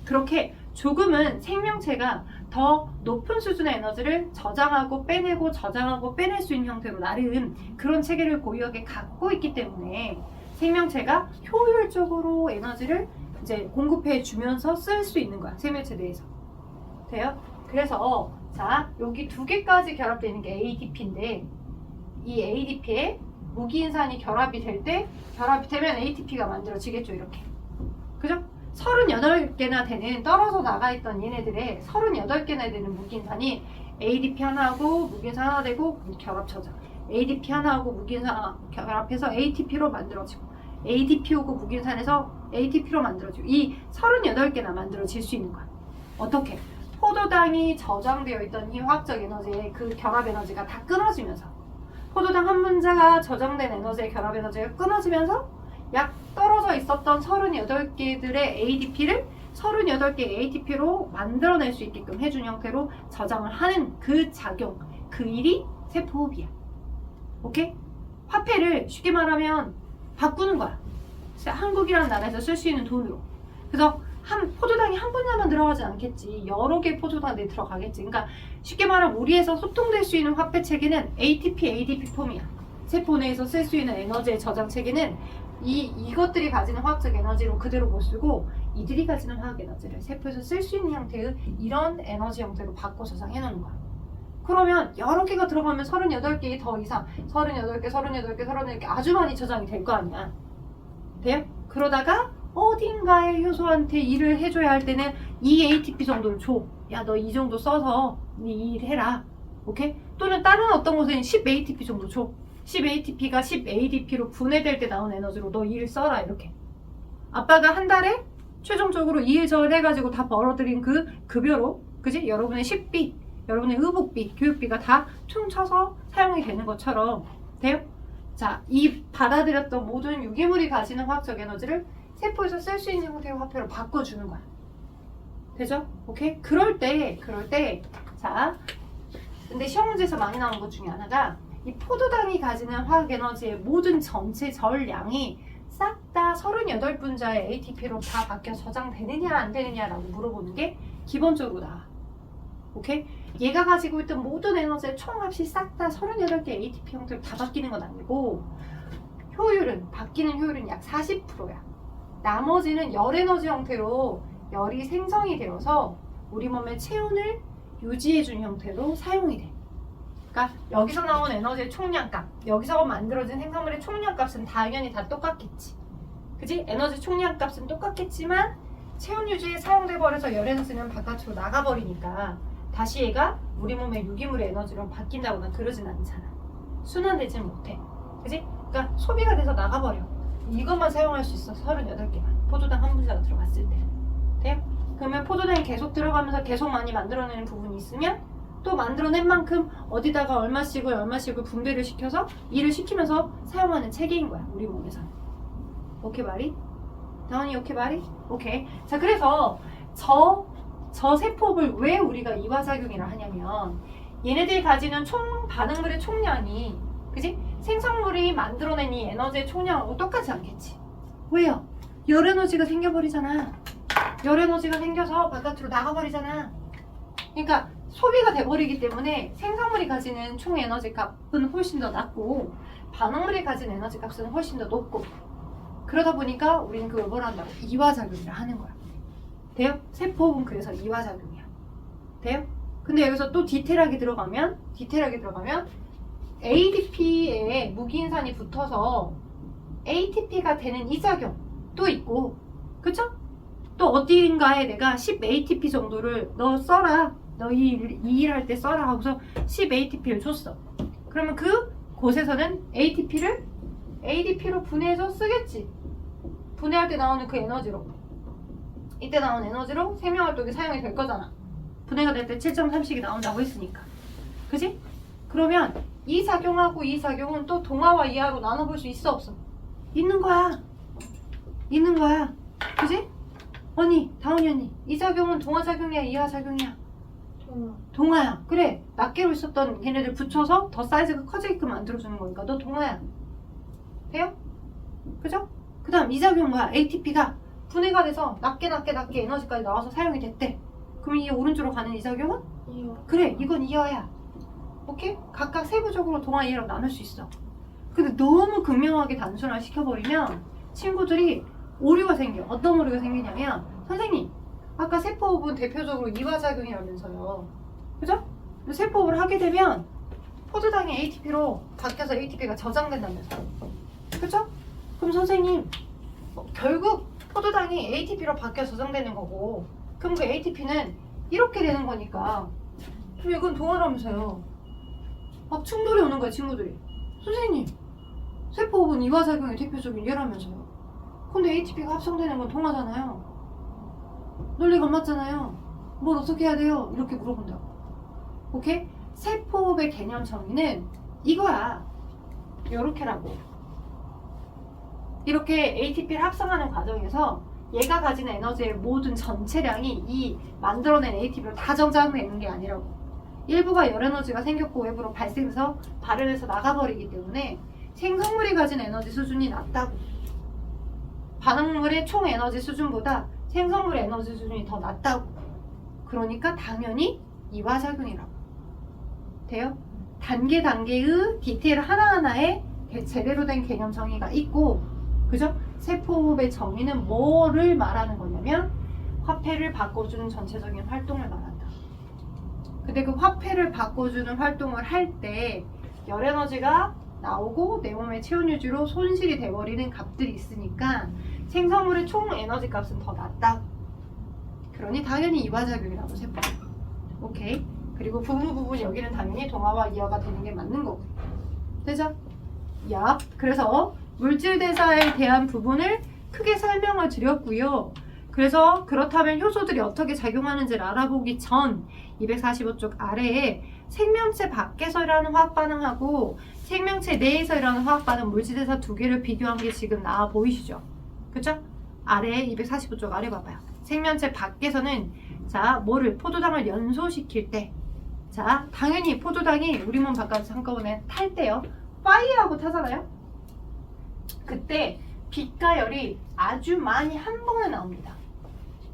그렇게 조금은 생명체가 더 높은 수준의 에너지를 저장하고 빼내고 저장하고 빼낼 수 있는 형태로 나름 그런 체계를 고유하게 갖고 있기 때문에 생명체가 효율적으로 에너지를 이제 공급해 주면서 쓸 수 있는 거야. 생명체 내에서. 돼요? 그래서 자, 여기 두 개까지 결합되어 있는 게 ADP인데 이 ADP에 무기인산이 결합이 되면 ATP가 만들어지겠죠. 이렇게. 그죠? 38개나 되는 떨어져 나가 있던 얘네들의 38개나 되는 무기인산이 ADP 하나하고 무기인산 하나 되고 결합 저장. ADP 하나하고 무기인산 결합해서 ATP로 만들어지고 ADP 오고 무기인산에서 ATP로 만들어지고 이 38개나 만들어질 수 있는 거야. 어떻게? 포도당이 저장되어 있던 이 화학적 에너지의 그 결합 에너지가 다 끊어지면서 포도당 한 분자가 저장된 에너지의 결합 에너지가 끊어지면서 약 떨어져 있었던 38개들의 ADP를 38개 ATP로 만들어낼 수 있게끔 해준 형태로 저장을 하는 그 작용, 그 일이 세포호흡이야. 오케이? 화폐를 쉽게 말하면 바꾸는 거야. 한국이라는 나라에서 쓸 수 있는 돈으로. 그래서 포도당이 한 분야만 들어가지 않겠지. 여러 개의 포도당들이 들어가겠지. 그러니까 쉽게 말하면 우리에서 소통될 수 있는 화폐 체계는 ATP, ADP 폼이야. 세포 내에서 쓸 수 있는 에너지의 저장 체계는 이것들이 가지는 화학적 에너지로 그대로 못 쓰고 이들이 가지는 화학 에너지를 세포에서 쓸 수 있는 형태의 이런 에너지 형태로 바꿔 저장해 놓는 거야. 그러면 여러 개가 들어가면 38개 더 이상 38개 아주 많이 저장이 될 거 아니야. 돼요? 그러다가 어딘가에 효소한테 일을 해줘야 할 때는 이 ATP 정도를 줘. 야, 너 이 정도 써서 네 일 해라. 오케이? 또는 다른 어떤 곳에는 10ATP 정도 줘. 10ATP가 10ADP로 분해될 때 나온 에너지로 너 일 써라. 이렇게. 아빠가 한 달에 최종적으로 이 일 저 일 해가지고 다 벌어들인 그 급여로, 그지? 여러분의 식비, 여러분의 의복비, 교육비가 다 퉁쳐서 사용이 되는 것처럼 돼요? 자, 이 받아들였던 모든 유기물이 가지는 화학적 에너지를 세포에서 쓸 수 있는 형태의 화폐로 바꿔주는 거야. 되죠? 오케이? 그럴 때, 자, 근데 시험 문제에서 많이 나온 것 중에 하나가 이 포도당이 가지는 화학 에너지의 모든 전체 전량이 싹 다 38분자의 ATP로 다 바뀌어 저장되느냐 안 되느냐라고 물어보는 게 기본적으로 나와. 오케이? 얘가 가지고 있던 모든 에너지의 총합이 싹 다 38개 ATP 형태로 다 바뀌는 건 아니고 바뀌는 효율은 약 40%야. 나머지는 열 에너지 형태로 열이 생성이 되어서 우리 몸의 체온을 유지해준 형태로 사용이 돼. 그러니까 여기서 나온 에너지의 총량값, 여기서 만들어진 생성물의 총량값은 당연히 다 똑같겠지. 그지? 에너지 총량값은 똑같겠지만 체온 유지에 사용돼 버려서 열 에너지는 바깥으로 나가버리니까 다시 얘가 우리 몸의 유기물의 에너지로 바뀐다거나 그러진 않잖아. 순환되진 못해. 그지? 그러니까 소비가 돼서 나가버려. 이것만 사용할 수 있어. 38개만. 포도당 한 분자가 들어갔을 때. 돼요? 그러면 포도당이 계속 들어가면서 계속 많이 만들어내는 부분이 있으면 또 만들어낸 만큼 어디다가 얼마씩을 분배를 시켜서 일을 시키면서 사용하는 체계인 거야. 우리 몸에서는. 오케이 말이? 다운이 오케이 말이? 오케이. 자, 그래서 저 세포를 왜 우리가 이화작용이라 하냐면 얘네들이 가지는 총 반응물의 총량이, 그지? 생성물이 만들어낸 이 에너지의 총량하고 똑같지 않겠지. 왜요? 열 에너지가 생겨버리잖아. 열 에너지가 생겨서 바깥으로 나가버리잖아. 그러니까 소비가 돼버리기 때문에 생성물이 가지는 총 에너지 값은 훨씬 더 낮고 반응물이 가진 에너지 값은 훨씬 더 높고, 그러다 보니까 우리는 그걸 뭘 한다고? 이화작용이라 하는 거야. 돼요? 세포는 그래서 이화작용이야. 돼요? 근데 여기서 또 디테일하게 들어가면 ADP에 무기인산이 붙어서 ATP가 되는 이작용도 있고, 그쵸? 또 어딘가에 내가 10ATP 정도를 너 써라. 너 이 일 할 때 써라 하고서 10ATP를 줬어. 그러면 그 곳에서는 ADP로 분해해서 쓰겠지. 분해할 때 나오는 그 에너지로, 이때 나온 에너지로 생명활동에 사용이 될 거잖아. 분해가 될 때 7.3씩이 나온다고 했으니까. 그지? 그러면 이 작용하고 이 작용은 또 동하와 이하로 나눠볼 수 있어 없어? 있는 거야. 그지? 언니, 다은이 언니, 이 작용은 동화작용이야, 이하작용이야? 동화야. 그래, 낱개로 있었던 걔네들 붙여서 더 사이즈가 커지게끔 만들어주는 거니까 너 동화야. 돼요? 그죠? 그 다음 이 작용은 뭐야? ATP가 분해가 돼서 낱개 에너지까지 나와서 사용이 됐대. 그럼 이 오른쪽으로 가는 이 작용은? 이요. 그래, 이건 이하야. 오케이? 각각 세부적으로 동화, 이하로 나눌 수 있어. 근데 너무 극명하게 단순화 시켜버리면 친구들이 오류가 생겨. 어떤 오류가 생기냐면, 선생님, 아까 세포흡은 대표적으로 이화작용이라면서요. 그죠? 세포흡을 하게 되면 포도당이 ATP로 바뀌어서 ATP가 저장된다면서요. 그죠? 그럼 선생님, 결국 포도당이 ATP로 바뀌어 저장되는 거고, 그럼 그 ATP는 이렇게 되는 거니까 그럼 이건 동화라면서요. 막 충돌이 오는 거야, 친구들이. 선생님, 세포흡은 이화작용의 대표적인 예라면서요. 근데 ATP가 합성되는 건 동화잖아요. 논리가 안 맞잖아요. 뭘 어떻게 해야 돼요? 이렇게 물어본다고. 오케이? 세포흡의 개념 정의는 이거야. 요렇게라고. 이렇게 ATP를 합성하는 과정에서 얘가 가진 에너지의 모든 전체량이 이 만들어낸 ATP로 다 저장되는 게 아니라고. 일부가 열 에너지가 생겼고 외부로 발생해서 발현해서 나가버리기 때문에 생성물이 가진 에너지 수준이 낮다고. 반응물의 총 에너지 수준보다 생성물 에너지 수준이 더 낮다고. 그러니까 당연히 이화작용이라고. 돼요? 단계의 디테일 하나하나에 제대로 된 개념 정의가 있고, 그죠? 세포호흡의 정의는 뭐를 말하는 거냐면 화폐를 바꿔주는 전체적인 활동을 말한다. 근데 그 화폐를 바꿔주는 활동을 할 때 열에너지가 나오고 내 몸의 체온 유지로 손실이 돼버리는 값들이 있으니까 생성물의 총 에너지 값은 더 낮다. 그러니 당연히 이화작용이라고 세포. 오케이. 그리고 부분 여기는 당연히 동화와 이화가 되는 게 맞는 거고. 되죠? 야. 그래서 물질 대사에 대한 부분을 크게 설명을 드렸고요. 그래서 그렇다면 효소들이 어떻게 작용하는지를 알아보기 전 245쪽 아래에 생명체 밖에서 일어나는 화학 반응하고 생명체 내에서 일어나는 화학 반응 물질 대사 두 개를 비교한 게 지금 나와 보이시죠? 그쵸? 아래 245쪽 아래 봐봐요. 생명체 밖에서는 자 뭐를 포도당을 연소시킬 때 자 당연히 포도당이 우리 몸 바깥에서 한꺼번에 탈 때요. 파이어하고 타잖아요. 그때 빛과 열이 아주 많이 한 번에 나옵니다.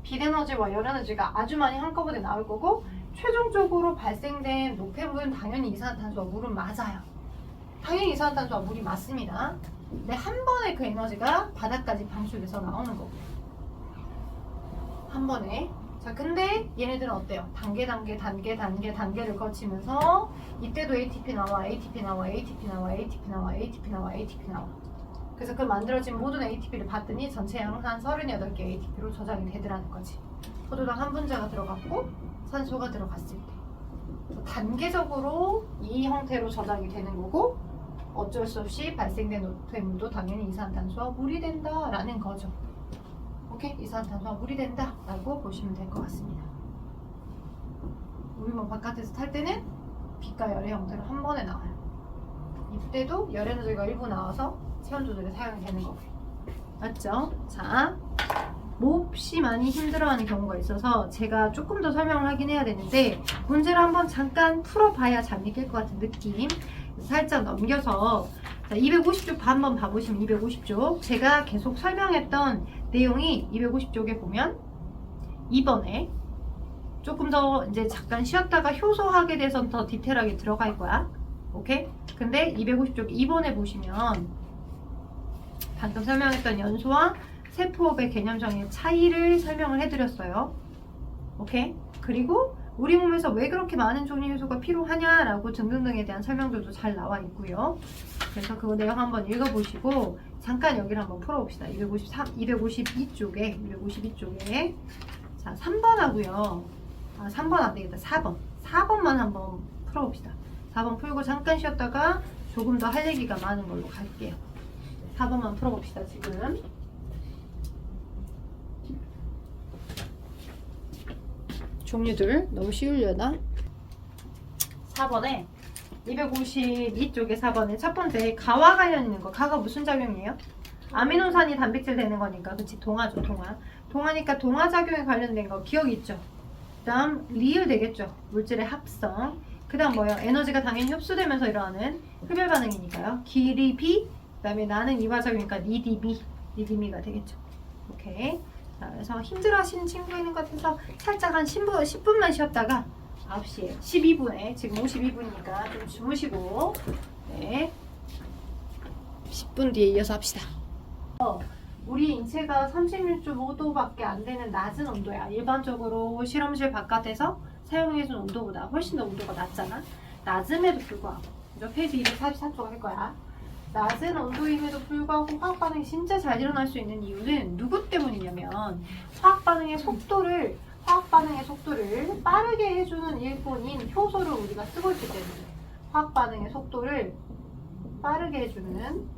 빛 에너지와 열 에너지가 아주 많이 한꺼번에 나올 거고 최종적으로 발생된 노폐물은 당연히 이산화탄소와 물은 맞아요. 당연히 이산화탄소와 물이 맞습니다. 근데 한 번에 그 에너지가 바닥까지 방출돼서 나오는 거고요. 한 번에. 자, 근데 얘네들은 어때요? 단계를 거치면서 이때도 ATP 나와, ATP 나와, ATP 나와, ATP 나와, ATP 나와, ATP 나와. 그래서 그 만들어진 모든 ATP를 봤더니 전체 한 38개 ATP로 저장이 되더라는 거지. 포도당 한 분자가 들어갔고 산소가 들어갔을 때 단계적으로 이 형태로 저장이 되는 거고 어쩔 수 없이 발생된 노폐물도 당연히 이산화탄소와 물이 된다라는 거죠. 오케이? 이산화탄소와 물이 된다라고 보시면 될 것 같습니다. 우리 몸 바깥에서 탈 때는 빛과 열의 형태로 한 번에 나와요. 이때도 열 에너지가 일부 나와서 체온 조절에 사용이 되는 거고요. 맞죠? 자, 몹시 많이 힘들어하는 경우가 있어서 제가 조금 더 설명을 하긴 해야 되는데 문제를 한번 잠깐 풀어봐야 잠이 깰 것 같은 느낌. 살짝 넘겨서 자, 250쪽 한번 봐보시면 250쪽 제가 계속 설명했던 내용이 250쪽에 보면 2번에 조금 더 이제 잠깐 쉬었다가 효소학에 대해서는 더 디테일하게 들어갈 거야. 오케이? 근데 250쪽 2번에 보시면 방금 설명했던 연소와 세포호흡의 개념적인 차이를 설명을 해드렸어요. 오케이? 그리고 우리 몸에서 왜 그렇게 많은 종류의 효소가 필요하냐라고 등등등에 대한 설명들도 잘 나와 있고요. 그래서 그거 내용 한번 읽어보시고 잠깐 여기를 한번 풀어봅시다. 252쪽에 자 3번 하고요. 아 3번 안되겠다. 4번만 한번 풀어봅시다. 4번 풀고 잠깐 쉬었다가 조금 더 할 얘기가 많은 걸로 갈게요. 4번만 풀어봅시다. 지금 종류들 너무 쉬우려나? 4번에 252쪽에 4번에 첫 번째 가와 관련 있는 거. 가가 무슨 작용이에요? 아미노산이 단백질 되는 거니까 그치? 동화죠. 동화니까 동화작용에 관련된 거 기억 있죠? 그 다음 리을 되겠죠? 물질의 합성. 그 다음 뭐예요? 에너지가 당연히 흡수되면서 일어나는 흡열 반응이니까요. 기리비 그 다음에 나는 이화작용이니까 니디미가 되겠죠. 오케이. 자, 그래서 힘들어하시는 친구 있는 것 같아서 살짝 한 10분만 쉬었다가 9시에 12분에 지금 52분이니까 좀 주무시고 네 10분 뒤에 이어서 합시다. 우리 인체가 36.5도밖에 안 되는 낮은 온도야. 일반적으로 실험실 바깥에서 사용해준 온도보다 훨씬 더 온도가 낮잖아. 낮음에도 불구하고 그죠? 페이지 244쪽 할 거야. 낮은 온도임에도 불구하고 화학 반응이 진짜 잘 일어날 수 있는 이유는 누구 때문이냐면 화학 반응의 속도를 빠르게 해주는 일꾼인 효소를 우리가 쓰고 있기 때문에 화학 반응의 속도를 빠르게 해주는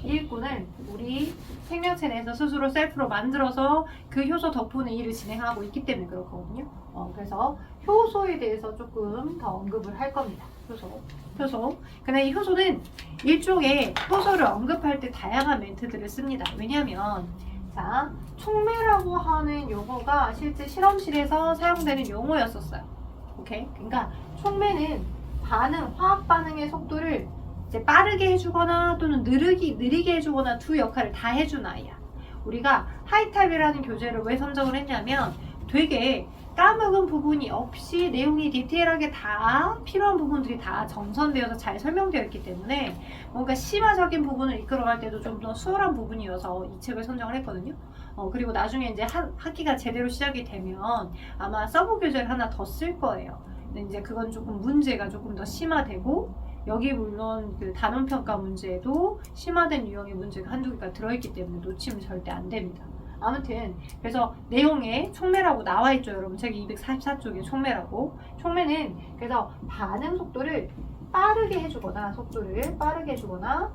일꾼을 우리 생명체 내에서 스스로 셀프로 만들어서 그 효소 덕분에 일을 진행하고 있기 때문에 그렇거든요. 그래서 효소에 대해서 조금 더 언급을 할 겁니다. 효소. 근데 이 효소는 일종의 효소를 언급할 때 다양한 멘트들을 씁니다. 왜냐하면 자 촉매라고 하는 용어가 실제 실험실에서 사용되는 용어였었어요. 오케이? 그러니까 촉매는 화학 반응의 속도를 이제 빠르게 해주거나 또는 느리게 해주거나 두 역할을 다 해준 아이야. 우리가 하이타입이라는 교재를 왜 선정을 했냐면 되게 까먹은 부분이 없이 내용이 디테일하게 다 필요한 부분들이 다 정선되어서 잘 설명되어 있기 때문에 뭔가 심화적인 부분을 이끌어갈 때도 좀 더 수월한 부분이어서 이 책을 선정을 했거든요. 그리고 나중에 이제 학기가 제대로 시작이 되면 아마 서브 교재를 하나 더 쓸 거예요. 근데 이제 그건 조금 문제가 조금 더 심화되고 여기 물론 그 단원평가 문제에도 심화된 유형의 문제가 한두 개가 들어있기 때문에 놓치면 절대 안 됩니다. 아무튼 그래서 내용에 촉매라고 나와 있죠, 여러분. 책 244쪽에 촉매라고. 촉매는 그래서 반응 속도를 빠르게 해주거나 속도를 빠르게 해주거나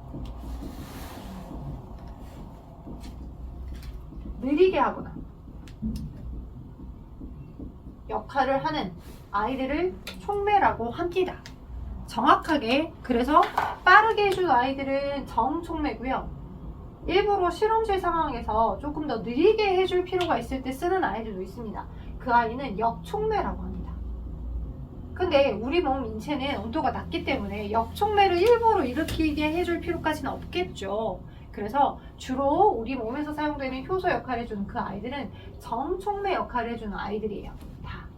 느리게 하거나 역할을 하는 아이들을 촉매라고 합니다. 정확하게 그래서 빠르게 해준 아이들은 정촉매고요. 일부러 실험실 상황에서 조금 더 느리게 해줄 필요가 있을 때 쓰는 아이들도 있습니다. 그 아이는 역촉매라고 합니다. 근데 우리 몸 인체는 온도가 낮기 때문에 역촉매를 일부러 일으키게 해줄 필요까지는 없겠죠. 그래서 주로 우리 몸에서 사용되는 효소 역할을 해주는 그 아이들은 정촉매 역할을 해주는 아이들이에요. 다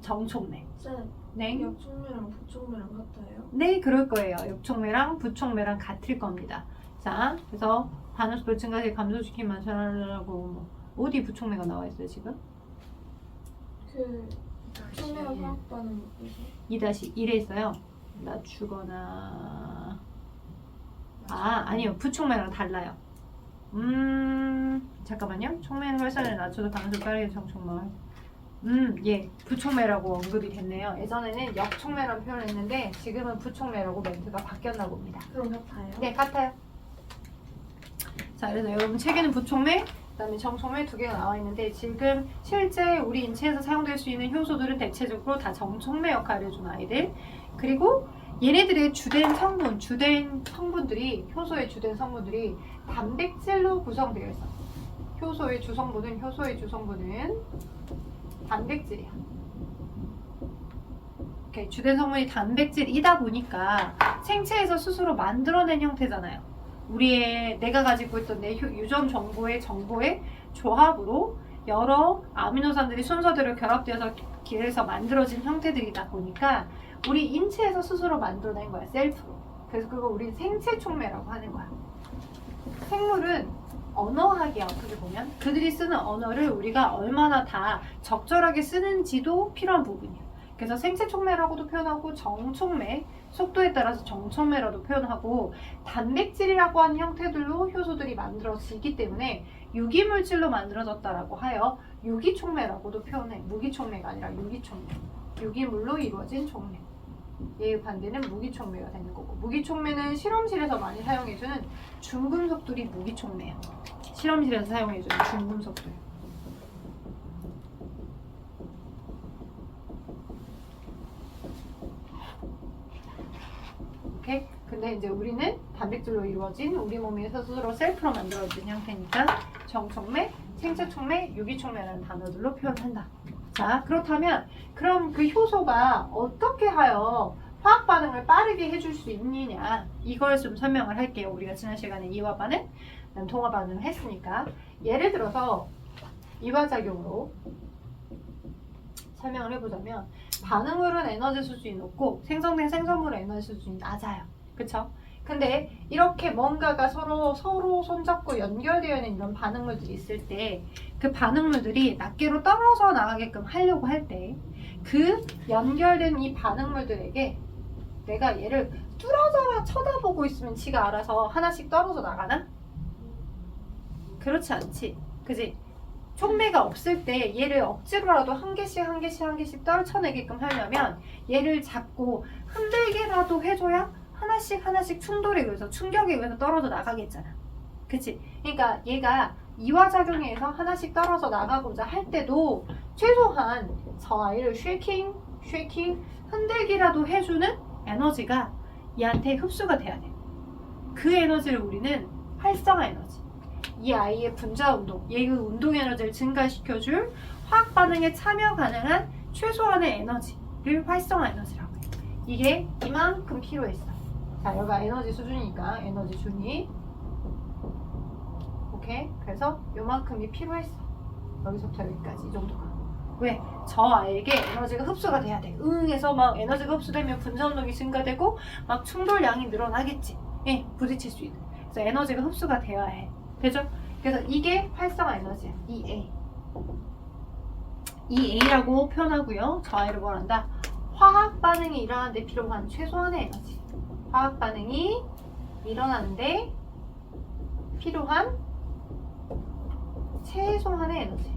정촉매. 쌤, 네. 역촉매랑 부촉매랑 같아요? 네, 그럴 거예요. 역촉매랑 부촉매랑 같을 겁니다. 자, 그래서 반응속도 증가시 감소시킨 만천하려고 뭐 어디 부촉매가 나와 있어요 지금? 그 촉매와 화학 반응 있어서 2-1에 있어요. 낮추거나 아니요, 부촉매랑 달라요. 잠깐만요. 촉매는 활산을 낮춰서 반응속 빠르게 정촉매. 예, 부촉매라고 언급이 됐네요. 예전에는 역촉매라는 표현을 했는데 지금은 부촉매라고 멘트가 바뀌었나 봅니다. 그럼 같아요? 네, 같아요. 자, 그래서 여러분 책에는 부촉매, 그다음에 정촉매 두 개가 나와 있는데 지금 실제 우리 인체에서 사용될 수 있는 효소들은 대체적으로 다 정촉매 역할을 해준 아이들. 그리고 얘네들의 주된 성분들이 효소의 주된 성분들이 단백질로 구성되어 있어. 효소의 주성분은 단백질이야. 이렇게 주된 성분이 단백질이다 보니까 생체에서 스스로 만들어낸 형태잖아요. 내가 가지고 있던 내 유전 정보의 조합으로 여러 아미노산들이 순서대로 결합되어서 길에서 만들어진 형태들이다 보니까 우리 인체에서 스스로 만들어낸 거야, 셀프로. 그래서 그거 우리 생체 촉매라고 하는 거야. 생물은 언어학이야, 어떻게 보면. 그들이 쓰는 언어를 우리가 얼마나 다 적절하게 쓰는지도 필요한 부분이야. 그래서 생체 촉매라고도 표현하고 정촉매, 속도에 따라서 정촉매라도 표현하고 단백질이라고 하는 형태들로 효소들이 만들어지기 때문에 유기물질로 만들어졌다라고 하여 유기촉매라고도 표현해. 무기촉매가 아니라 유기촉매. 유기물로 이루어진 촉매. 얘의 반대는 무기촉매가 되는 거고, 무기촉매는 실험실에서 많이 사용해주는 중금속들이 무기촉매야. 실험실에서 사용해주는 중금속들. 오케이? 근데 이제 우리는 단백질로 이루어진 우리 몸이 스스로 셀프로 만들어진 형태니까 정촉매, 생체촉매, 유기촉매라는 단어들로 표현한다. 자, 그렇다면 그럼 그 효소가 어떻게 하여 화학 반응을 빠르게 해줄 수 있느냐, 이걸 좀 설명을 할게요. 우리가 지난 시간에 이화 반응, 동화 반응을 했으니까. 예를 들어서 이화작용으로 설명을 해보자면 반응물은 에너지 수준이 높고 생성된 생성물은 에너지 수준이 낮아요. 그쵸? 근데 이렇게 뭔가가 서로 손잡고 연결되어 있는 이런 반응물들이 있을 때 그 반응물들이 낱개로 떨어져 나가게끔 하려고 할 때 그 연결된 이 반응물들에게 내가 얘를 뚫어져라 쳐다보고 있으면 지가 알아서 하나씩 떨어져 나가나? 그렇지 않지. 그지? 촉매가 없을 때 얘를 억지로라도 한 개씩 떨쳐내게끔 하려면 얘를 잡고 흔들게라도 해줘야 하나씩 충돌에 의해서, 충격에 의해서 떨어져 나가겠잖아. 그치? 그러니까 얘가 이화작용에 의해서 하나씩 떨어져 나가고자 할 때도 최소한 저 아이를 쉐이킹 흔들기라도 해주는 에너지가 얘한테 흡수가 돼야 돼. 그 에너지를 우리는 활성화 에너지, 이 아이의 분자 운동, 얘의 운동 에너지를 증가시켜줄 화학 반응에 참여 가능한 최소한의 에너지를 활성화 에너지라고 해요. 이게 이만큼 필요했어. 자, 여기가 에너지 수준이니까 에너지 준위. 오케이? 그래서 요만큼이 필요했어. 여기서부터 여기까지 이 정도가. 왜? 저 아이에게 에너지가 흡수가 돼야 돼. 응해서 막 에너지가 흡수되면 분자운동이 증가되고 막 충돌량이 늘어나겠지. 예, 부딪힐 수 있는. 그래서 에너지가 흡수가 되어야 해. 되죠? 그래서 이게 활성화 에너지야. EA. EA라고 표현하고요. 저 아이를 뭘 한다? 화학 반응이 일어나는데 필요한 최소한의 에너지. 화학 반응이 일어나는데 필요한 최소한의 에너지.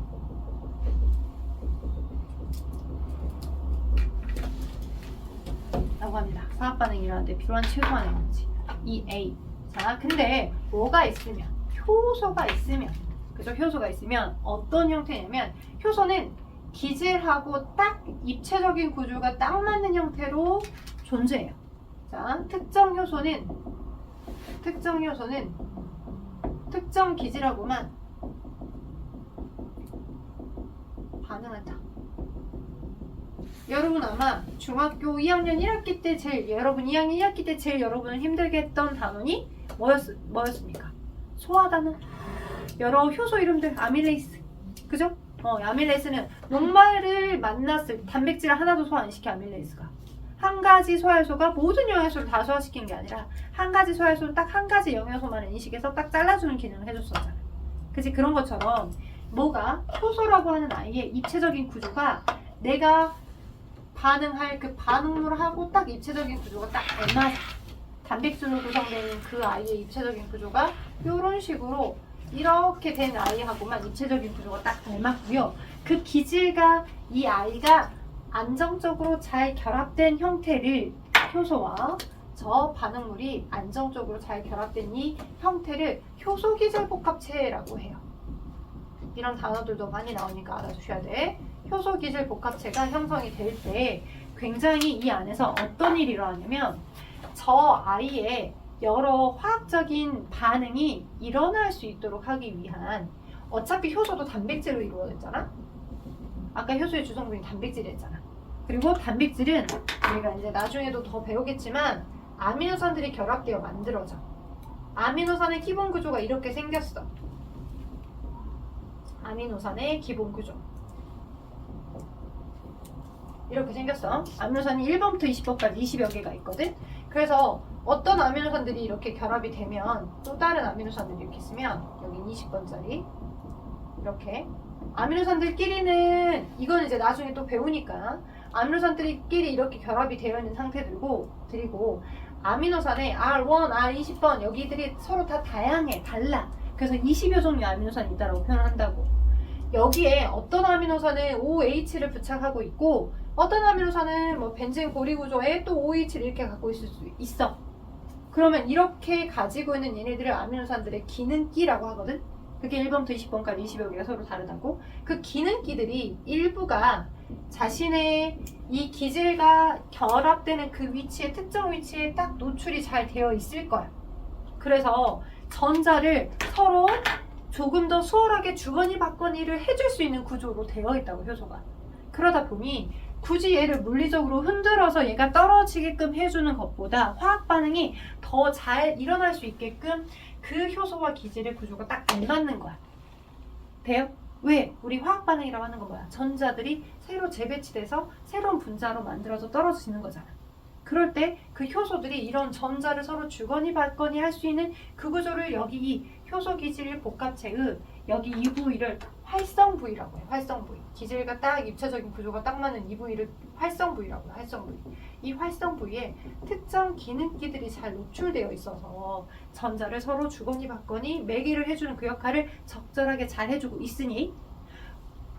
라고 합니다. 화학 반응이 일어나는데 필요한 최소한의 에너지. EA. 자, 근데 뭐가 있으면, 효소가 있으면, 그죠? 효소가 있으면 어떤 형태냐면, 효소는 기질하고 딱 입체적인 구조가 딱 맞는 형태로 존재해요. 자, 특정 효소는 특정 기질하고만 반응한다. 여러분 아마 중학교 2학년 1학기 때 여러분 2학년 1학기 때 제일 여러분을 힘들게 했던 단원이 뭐였습니까? 소화 단원. 여러 효소 이름들, 아밀레이스. 그죠? 아밀레이스는 녹말을 만났을 단백질을 하나도 소화 안 시켜. 아밀레이스가 한 가지 소화효소가 모든 영양소를 다 소화시킨 게 아니라 한 가지 소화효소는 딱 한 가지 영양소만 인식해서 딱 잘라주는 기능을 해줬었잖아. 그치? 그런 것처럼 뭐가 효소라고 하는 아이의 입체적인 구조가 내가 반응할 그 반응물하고 딱 입체적인 구조가 딱 맞아. 단백질로 구성되어 있는 그 아이의 입체적인 구조가 이런 식으로 이렇게 된 아이하고만 입체적인 구조가 딱 닮았고요. 그 기질과 이 아이가 안정적으로 잘 결합된 형태를, 효소와 저 반응물이 안정적으로 잘 결합된 이 형태를 효소기질복합체라고 해요. 이런 단어들도 많이 나오니까 알아두셔야 돼. 효소기질복합체가 형성이 될 때 굉장히 이 안에서 어떤 일이 일어나냐면 저 아이의 여러 화학적인 반응이 일어날 수 있도록 하기 위한, 어차피 효소도 단백질로 이루어졌잖아. 아까 효소의 주성분이 단백질이었잖아. 그리고 단백질은 우리가 이제 나중에도 더 배우겠지만 아미노산들이 결합되어 만들어져. 아미노산의 기본 구조가 이렇게 생겼어. 아미노산의 기본 구조 이렇게 생겼어. 아미노산이 1번부터 20번까지 20여 개가 있거든. 그래서 어떤 아미노산들이 이렇게 결합이 되면 또 다른 아미노산들이 이렇게 있으면 여기 20번짜리 이렇게 아미노산들끼리는, 이건 이제 나중에 또 배우니까, 아미노산들끼리 이렇게 결합이 되어 있는 상태들이고 아미노산의 R1, R20번 여기들이 서로 다 다양해, 달라. 그래서 20여 종류의 아미노산이 있다고 표현한다고. 여기에 어떤 아미노산은 OH를 부착하고 있고 어떤 아미노산은 뭐 벤젠 고리 구조에 또 OH를 이렇게 갖고 있을 수 있어. 그러면 이렇게 가지고 있는 얘네들을 아미노산들의 기능기라고 하거든. 그게 1번부터 20번까지 20여 개가 서로 다르다고. 그 기능기들이 일부가 자신의 이 기질과 결합되는 그 위치에, 특정 위치에 딱 노출이 잘 되어 있을 거야. 그래서 전자를 서로 조금 더 수월하게 주거니 받거니를 해줄 수 있는 구조로 되어 있다고, 효소가. 그러다 보니 굳이 얘를 물리적으로 흔들어서 얘가 떨어지게끔 해주는 것보다 화학 반응이 더 잘 일어날 수 있게끔 그 효소와 기질의 구조가 딱 안 맞는 거야. 돼요? 왜? 우리 화학 반응이라고 하는 건 뭐야? 전자들이 새로 재배치돼서 새로운 분자로 만들어서 떨어지는 거잖아. 그럴 때 그 효소들이 이런 전자를 서로 주거니 받거니 할 수 있는 그 구조를 여기 이 효소 기질 복합체의 여기 이 부위를 활성 부위라고 해요. 활성 부위. 기질과 딱 입체적인 구조가 딱 맞는 이 부위를 활성 부위라고 해요. 활성 부위. 이 활성 부위에 특정 기능기들이 잘 노출되어 있어서 전자를 서로 주거니 받거니 매개를 해주는 그 역할을 적절하게 잘 해주고 있으니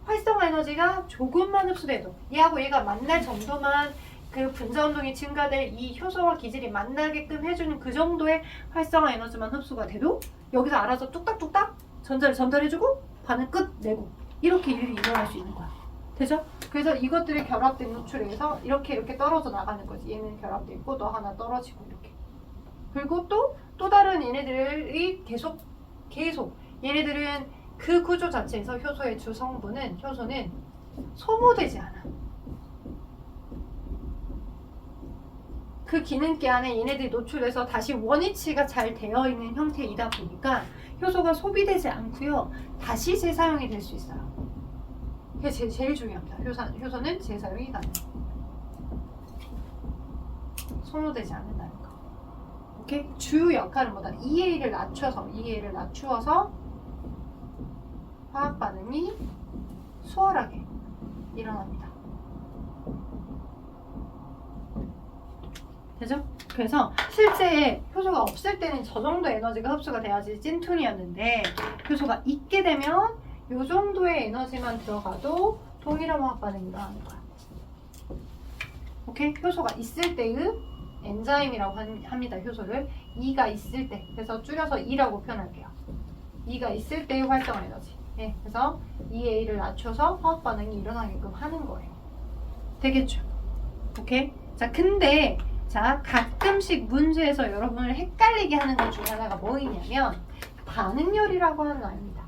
활성화 에너지가 조금만 흡수돼도 얘하고 얘가 만날 정도만, 그 분자 운동이 증가될 이 효소와 기질이 만나게끔 해주는 그 정도의 활성화 에너지만 흡수가 돼도 여기서 알아서 뚝딱뚝딱 전자를 전달해주고 반응 끝 내고 이렇게 일이 일어날 수 있는 거야. 되죠? 그래서 이것들이 결합된 노출에서 이렇게 떨어져 나가는 거지. 얘는 결합돼 있고 너 하나 떨어지고 이렇게. 그리고 또 다른 얘네들이 계속 얘네들은 그 구조 자체에서 효소의 주성분은, 효소는 소모되지 않아. 그 기능기 안에 얘네들이 노출돼서 다시 원위치가 잘 되어 있는 형태이다 보니까 효소가 소비되지 않고요. 다시 재사용이 될 수 있어요. 그게 제일 중요합니다. 효소는 재사용이 가능해요. 소모되지 않는다는 거. 오케이? 주 역할은 뭐다? EA를 낮추어서 화학 반응이 수월하게 일어납니다. 되죠? 그래서 실제 효소가 없을 때는 저 정도 에너지가 흡수가 돼야지 찐툰이었는데 효소가 있게 되면 이 정도의 에너지만 들어가도 동일한 화학 반응이 일어나는 거야. 오케이? 효소가 있을 때의 엔자임이라고 합니다. 효소를 E가 있을 때, 그래서 줄여서 E라고 표현할게요. E가 있을 때의 활성화 에너지. 네, 그래서 EA를 낮춰서 화학 반응이 일어나게끔 하는 거예요. 되겠죠? 오케이? 자, 근데 자, 가끔씩 문제에서 여러분을 헷갈리게 하는 것 중에 하나가 뭐이냐면 반응열이라고 하는 아입니다.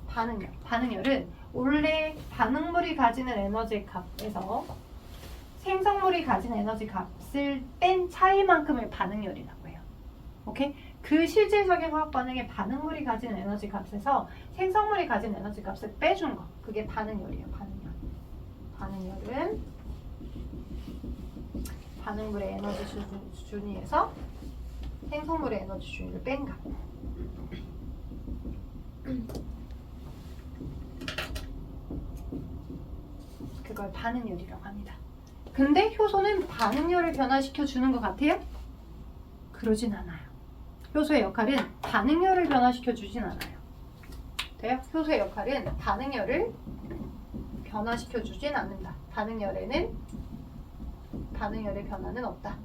반응열. 반응열은 원래 반응물이 가지는 에너지 값에서 생성물이 가진 에너지 값을 뺀 차이만큼을 반응열이라고 해요. 오케이? 그 실질적인 화학 반응에 반응물이 가진 에너지 값에서 생성물이 가진 에너지 값을 빼준 거. 그게 반응열이에요. 반응열. 반응열은 반응물의 에너지 준위에서 생성물의 에너지 준위를 뺀 값. 그걸 반응열이라고 합니다. 근데 효소는 반응열을 변화시켜 주는 것 같아요? 그러진 않아요. 효소의 역할은 반응열을 변화시켜 주진 않아요. 돼요? 효소의 역할은 반응열을 변화시켜 주진 않는다. 반응열의 변화는 없다.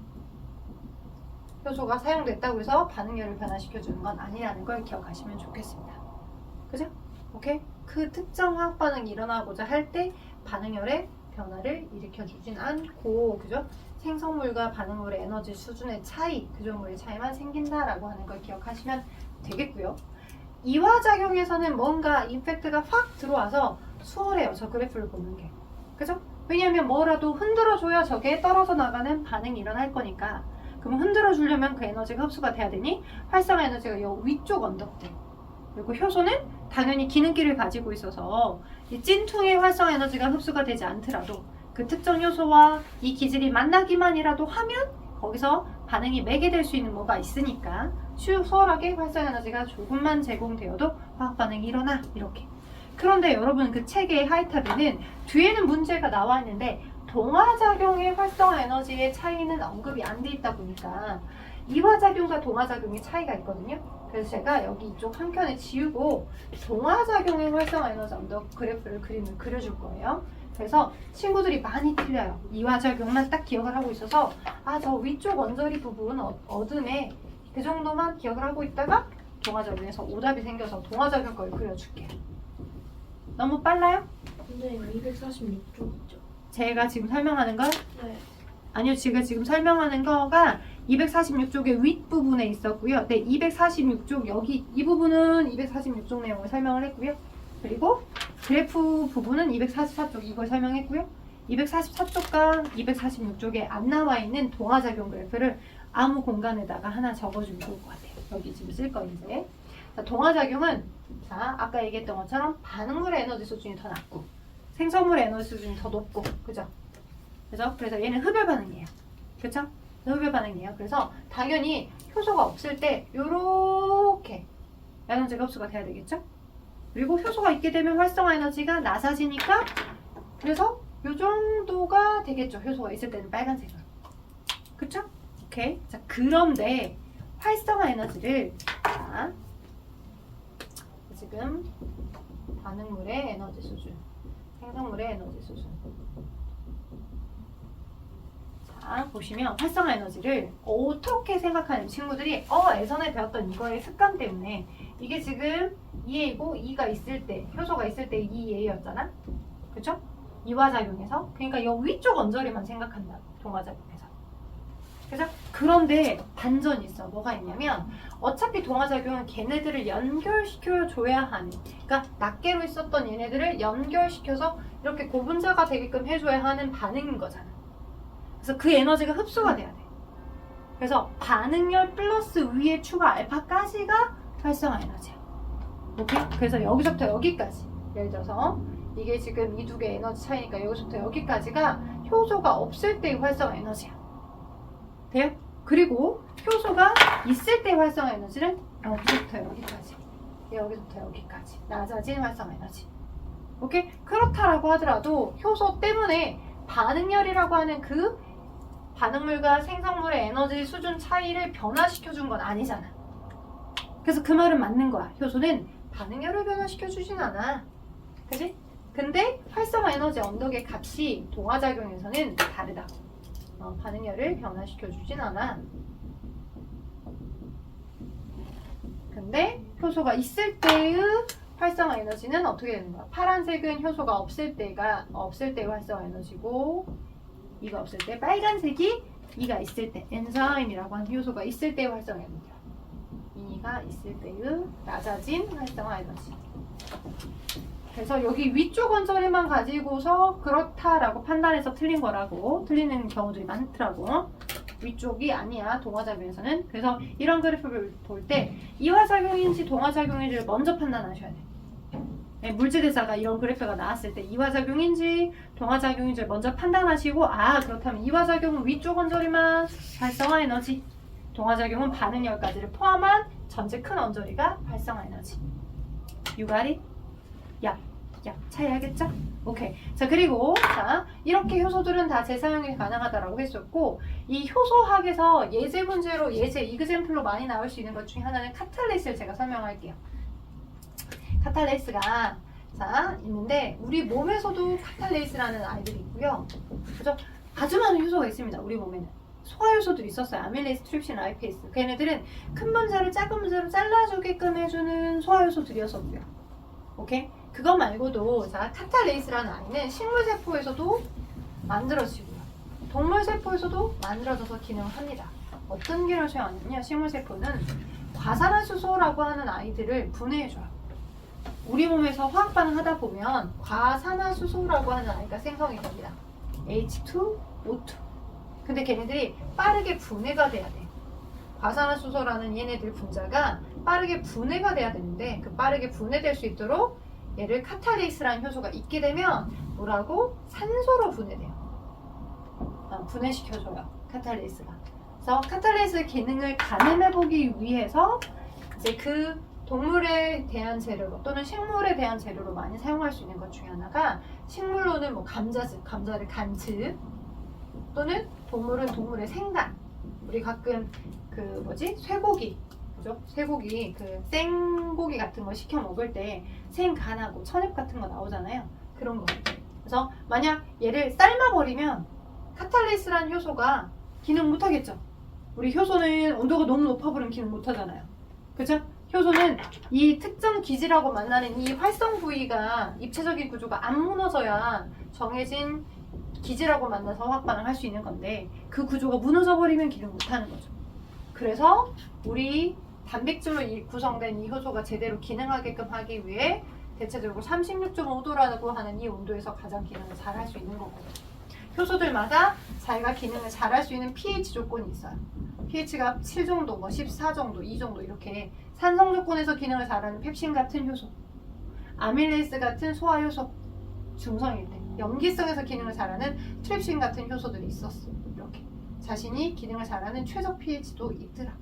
효소가 사용됐다고 해서 반응열을 변화시켜 주는 건 아니라는 걸 기억하시면 좋겠습니다. 그죠? 오케이? 그 특정 화학 반응이 일어나고자 할 때 반응열의 변화를 일으켜 주진 않고, 그죠? 생성물과 반응물의 에너지 수준의 차이, 그 정도의 차이만 생긴다라고 하는 걸 기억하시면 되겠고요. 이화작용에서는 뭔가 임팩트가 확 들어와서 수월해요. 저 그래프를 보는 게. 그죠? 왜냐하면 뭐라도 흔들어줘야 저게 떨어져 나가는 반응이 일어날 거니까. 그럼 흔들어주려면 그 에너지가 흡수가 돼야 되니 활성화 에너지가 이 위쪽 언덕들. 그리고 효소는 당연히 기능기를 가지고 있어서 이 찐퉁의 활성화 에너지가 흡수가 되지 않더라도 그 특정 효소와 이 기질이 만나기만이라도 하면 거기서 반응이 매개될 수 있는 뭐가 있으니까 수월하게 활성화 에너지가 조금만 제공되어도 화학 반응이 일어나. 이렇게. 그런데 여러분 그 책의 하이탑에는 뒤에는 문제가 나와 있는데 동화작용의 활성화 에너지의 차이는 언급이 안 돼 있다 보니까 이화작용과 동화작용의 차이가 있거든요. 그래서 제가 여기 이쪽 한 켠에 지우고 동화작용의 활성화 에너지 언덕 그래프를 그림을 그려줄 거예요. 그래서 친구들이 많이 틀려요. 이화작용만 딱 기억을 하고 있어서 저 위쪽 언저리 부분 어둠에 그 정도만 기억을 하고 있다가 동화작용에서 오답이 생겨서 동화작용 걸 그려줄게요. 너무 빨라요? 근데 246쪽이죠. 제가 지금 설명하는 건? 네. 아니요, 제가 지금 설명하는 거가 246쪽의 윗부분에 있었고요. 네, 246쪽 여기 이 부분은 246쪽 내용을 설명을 했고요. 그리고 그래프 부분은 244쪽 이걸 설명했고요. 244쪽과 246쪽에 안 나와 있는 동화작용 그래프를 아무 공간에다가 하나 적어주면 좋을 것 같아요. 여기 지금 쓸 거 이제. 자, 동화작용은 아까 얘기했던 것처럼 반응물의 에너지 수준이 더 낮고 생성물의 에너지 수준이 더 높고, 그죠? 그래서 얘는 흡열 반응이에요. 그쵸? 흡열 반응이에요. 그래서 당연히 효소가 없을 때 요렇게 에너지가 흡수가 돼야 되겠죠? 그리고 효소가 있게 되면 활성화 에너지가 낮아지니까 그래서 요 정도가 되겠죠. 효소가 있을 때는 빨간색으로. 그쵸? 오케이. 자, 그런데 활성화 에너지를 지금 반응물의 에너지 수준, 생성물의 에너지 수준. 자, 보시면 활성화 에너지를 어떻게 생각하는 친구들이 예전에 배웠던 이거의 습관 때문에 이게 지금 2A고 2가 있을 때, 효소가 있을 때 2A였잖아? 그쵸? 이화작용에서. 그러니까 이 위쪽 언저리만 생각한다. 동화작용에서. 그죠? 그런데 반전이 있어. 뭐가 있냐면 어차피 동화작용은 걔네들을 연결시켜줘야 하는, 그러니까 낱개로 있었던 얘네들을 연결시켜서 이렇게 고분자가 되게끔 해줘야 하는 반응인 거잖아. 그래서 그 에너지가 흡수가 돼야 돼. 그래서 반응열 플러스 위에 추가 알파까지가 활성화 에너지야. 오케이? 그래서 여기서부터 여기까지. 예를 들어서 이게 지금 이 두 개 에너지 차이니까 여기서부터 여기까지가 효소가 없을 때의 활성화 에너지야. 돼요? 그리고 효소가 있을 때의 활성화 에너지는 여기서부터 여기까지. 여기서부터 여기까지. 낮아진 활성화 에너지. 오케이? 그렇다라고 하더라도 효소 때문에 반응열이라고 하는 그 반응물과 생성물의 에너지 수준 차이를 변화시켜준 건 아니잖아. 그래서 그 말은 맞는 거야. 효소는 반응열을 변화시켜주진 않아. 그지? 근데 활성화 에너지 언덕의 값이 동화작용에서는 다르다. 반응열을 변화시켜주진 않아. 근데 효소가 있을 때의 활성화 에너지는 어떻게 되는 거야? 파란색은 효소가 없을 때의 활성화 에너지고, 이가 없을 때, 빨간색이 이가 있을 때, 엔자임이라고 하는 효소가 있을 때의 활성화 에너지야. 이가 있을 때의 낮아진 활성화 에너지. 그래서 여기 위쪽 원자리만 가지고서 그렇다라고 판단해서 틀린 거라고, 틀리는 경우들이 많더라고. 위쪽이 아니야, 동화작용에서는. 그래서 이런 그래프를 볼 때 이화작용인지 동화작용인지를 먼저 판단하셔야 돼. 네, 물질대사가 이런 그래프가 나왔을 때 이화작용인지 동화작용인지를 먼저 판단하시고, 아, 그렇다면 이화작용은 위쪽 원자리만 활성화 에너지, 동화작용은 반응열까지를 포함한 전체 큰 원자리가 활성화 에너지. You got it? 야, 차이하겠죠? 오케이. 자, 그리고 자, 이렇게 효소들은 다 재사용이 가능하다라고 했었고, 이 효소학에서 예제 문제로 이그젬플로 많이 나올 수 있는 것 중에 하나는 카탈레이스를 제가 설명할게요. 카탈레이스가 자 있는데 우리 몸에서도 카탈레이스라는 아이들이 있고요. 그죠? 아주 많은 효소가 있습니다. 우리 몸에는 소화효소들이 있었어요. 아밀레이스, 트립신, 라이페이스. 걔네들은 큰 문제를 작은 문제로 잘라주게끔 해주는 소화효소들이었었고요. 오케이? 그거 말고도 자 카탈레이스라는 아이는 식물세포에서도 만들어지고요. 동물세포에서도 만들어져서 기능을 합니다. 어떤 기능을 수행하냐면요. 식물세포는 과산화수소라고 하는 아이들을 분해해줘요. 우리 몸에서 화학 반응하다 보면 과산화수소라고 하는 아이가 생성이 됩니다. H2O2. 근데 걔네들이 빠르게 분해가 돼야 돼. 과산화수소라는 얘네들 분자가 빠르게 분해가 돼야 되는데, 그 빠르게 분해될 수 있도록 얘를 카탈레이스라는 효소가 있게 되면 뭐라고? 산소로 분해돼요. 분해시켜줘요. 카탈레이스가. 그래서 카탈레이스 기능을 가늠해보기 위해서 이제 그 동물에 대한 재료로 또는 식물에 대한 재료로 많이 사용할 수 있는 것 중에 하나가, 식물로는 뭐 감자를 간즙, 또는 동물은 동물의 생간. 우리 가끔 쇠고기, 그죠? 쇠고기, 그 생고기 같은 거 시켜 먹을 때 생간하고 천엽 같은 거 나오잖아요. 그런 거. 그래서 만약 얘를 삶아버리면 카탈레이스라는 효소가 기능 못하겠죠. 우리 효소는 온도가 너무 높아버리면 기능 못하잖아요. 그죠? 효소는 이 특정 기질하고 만나는 이 활성 부위가 입체적인 구조가 안 무너져야 정해진 기질하고 만나서 화학 반응을 할 수 있는 건데, 그 구조가 무너져 버리면 기능 못하는 거죠. 그래서 우리 단백질로 구성된 이 효소가 제대로 기능하게끔 하기 위해 대체적으로 36.5도라고 하는 이 온도에서 가장 기능을 잘 할 수 있는 거거든요. 효소들마다 자기가 기능을 잘 할 수 있는 pH 조건이 있어요. pH가 7 정도, 뭐 14 정도, 2 정도 이렇게 산성 조건에서 기능을 잘하는 펩신 같은 효소, 아밀레이스 같은 소화효소, 중성일 때 염기성에서 기능을 잘하는 트립신 같은 효소들이 있었어. 이렇게 자신이 기능을 잘하는 최적 pH도 있더라.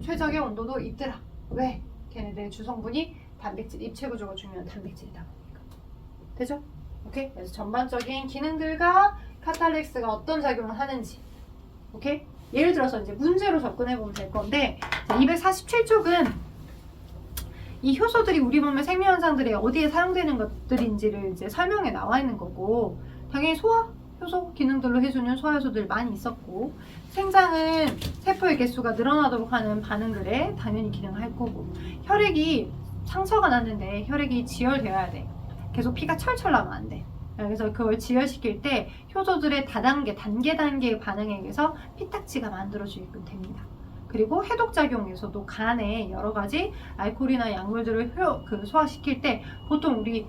최적의 온도도 있더라. 왜? 걔네들의 주성분이 단백질, 입체 구조가 중요한 단백질이다 보니까. 되죠? 오케이? 그래서 전반적인 기능들과 카탈렉스가 어떤 작용을 하는지. 오케이? 예를 들어서 이제 문제로 접근해 보면 될 건데, 247쪽은 이 효소들이 우리 몸의 생명 현상들이 어디에 사용되는 것들인지를 이제 설명에 나와 있는 거고, 당연히 소화 효소 기능들로 해주는 소화효소들 많이 있었고, 생장은 세포의 개수가 늘어나도록 하는 반응들에 당연히 기능할 거고, 혈액이 상처가 났는데 혈액이 지혈되어야 돼. 계속 피가 철철 나면 안 돼. 그래서 그걸 지혈시킬 때 효소들의 단계의 반응에 의해서 피탁치가 만들어지게끔 됩니다. 그리고 해독작용에서도 간에 여러 가지 알코올이나 약물들을 소화시킬 때 보통 우리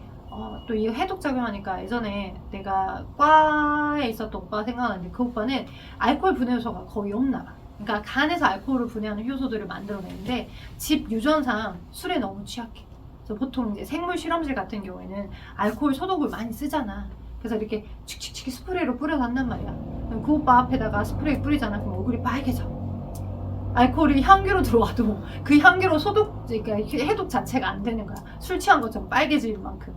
또 이 해독 작용하니까 예전에 내가 과에 있었던 오빠가 생각나는데 그 오빠는 알코올 분해 효소가 거의 없나 봐. 그러니까 간에서 알코올을 분해하는 효소들을 만들어내는데 집 유전상 술에 너무 취약해. 그래서 보통 이제 생물 실험실 같은 경우에는 알코올 소독을 많이 쓰잖아. 그래서 이렇게 칙칙칙 스프레이로 뿌려서 한단 말이야. 그럼 그 오빠 앞에다가 스프레이 뿌리잖아. 그럼 얼굴이 빨개져. 알코올이 향기로 들어와도 그 향기로 소독, 그러니까 해독 자체가 안 되는 거야. 술 취한 것처럼 빨개질 만큼.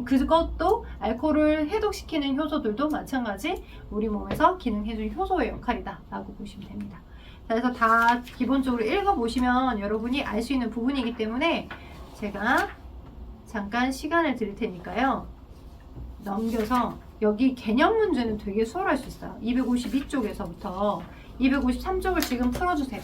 그것도 알코올을 해독시키는 효소들도 마찬가지 우리 몸에서 기능해주는 효소의 역할이다 라고 보시면 됩니다. 자, 그래서 다 기본적으로 읽어보시면 여러분이 알 수 있는 부분이기 때문에 제가 잠깐 시간을 드릴 테니까요. 넘겨서 여기 개념 문제는 되게 수월할 수 있어요. 252쪽에서부터 253쪽을 지금 풀어주세요.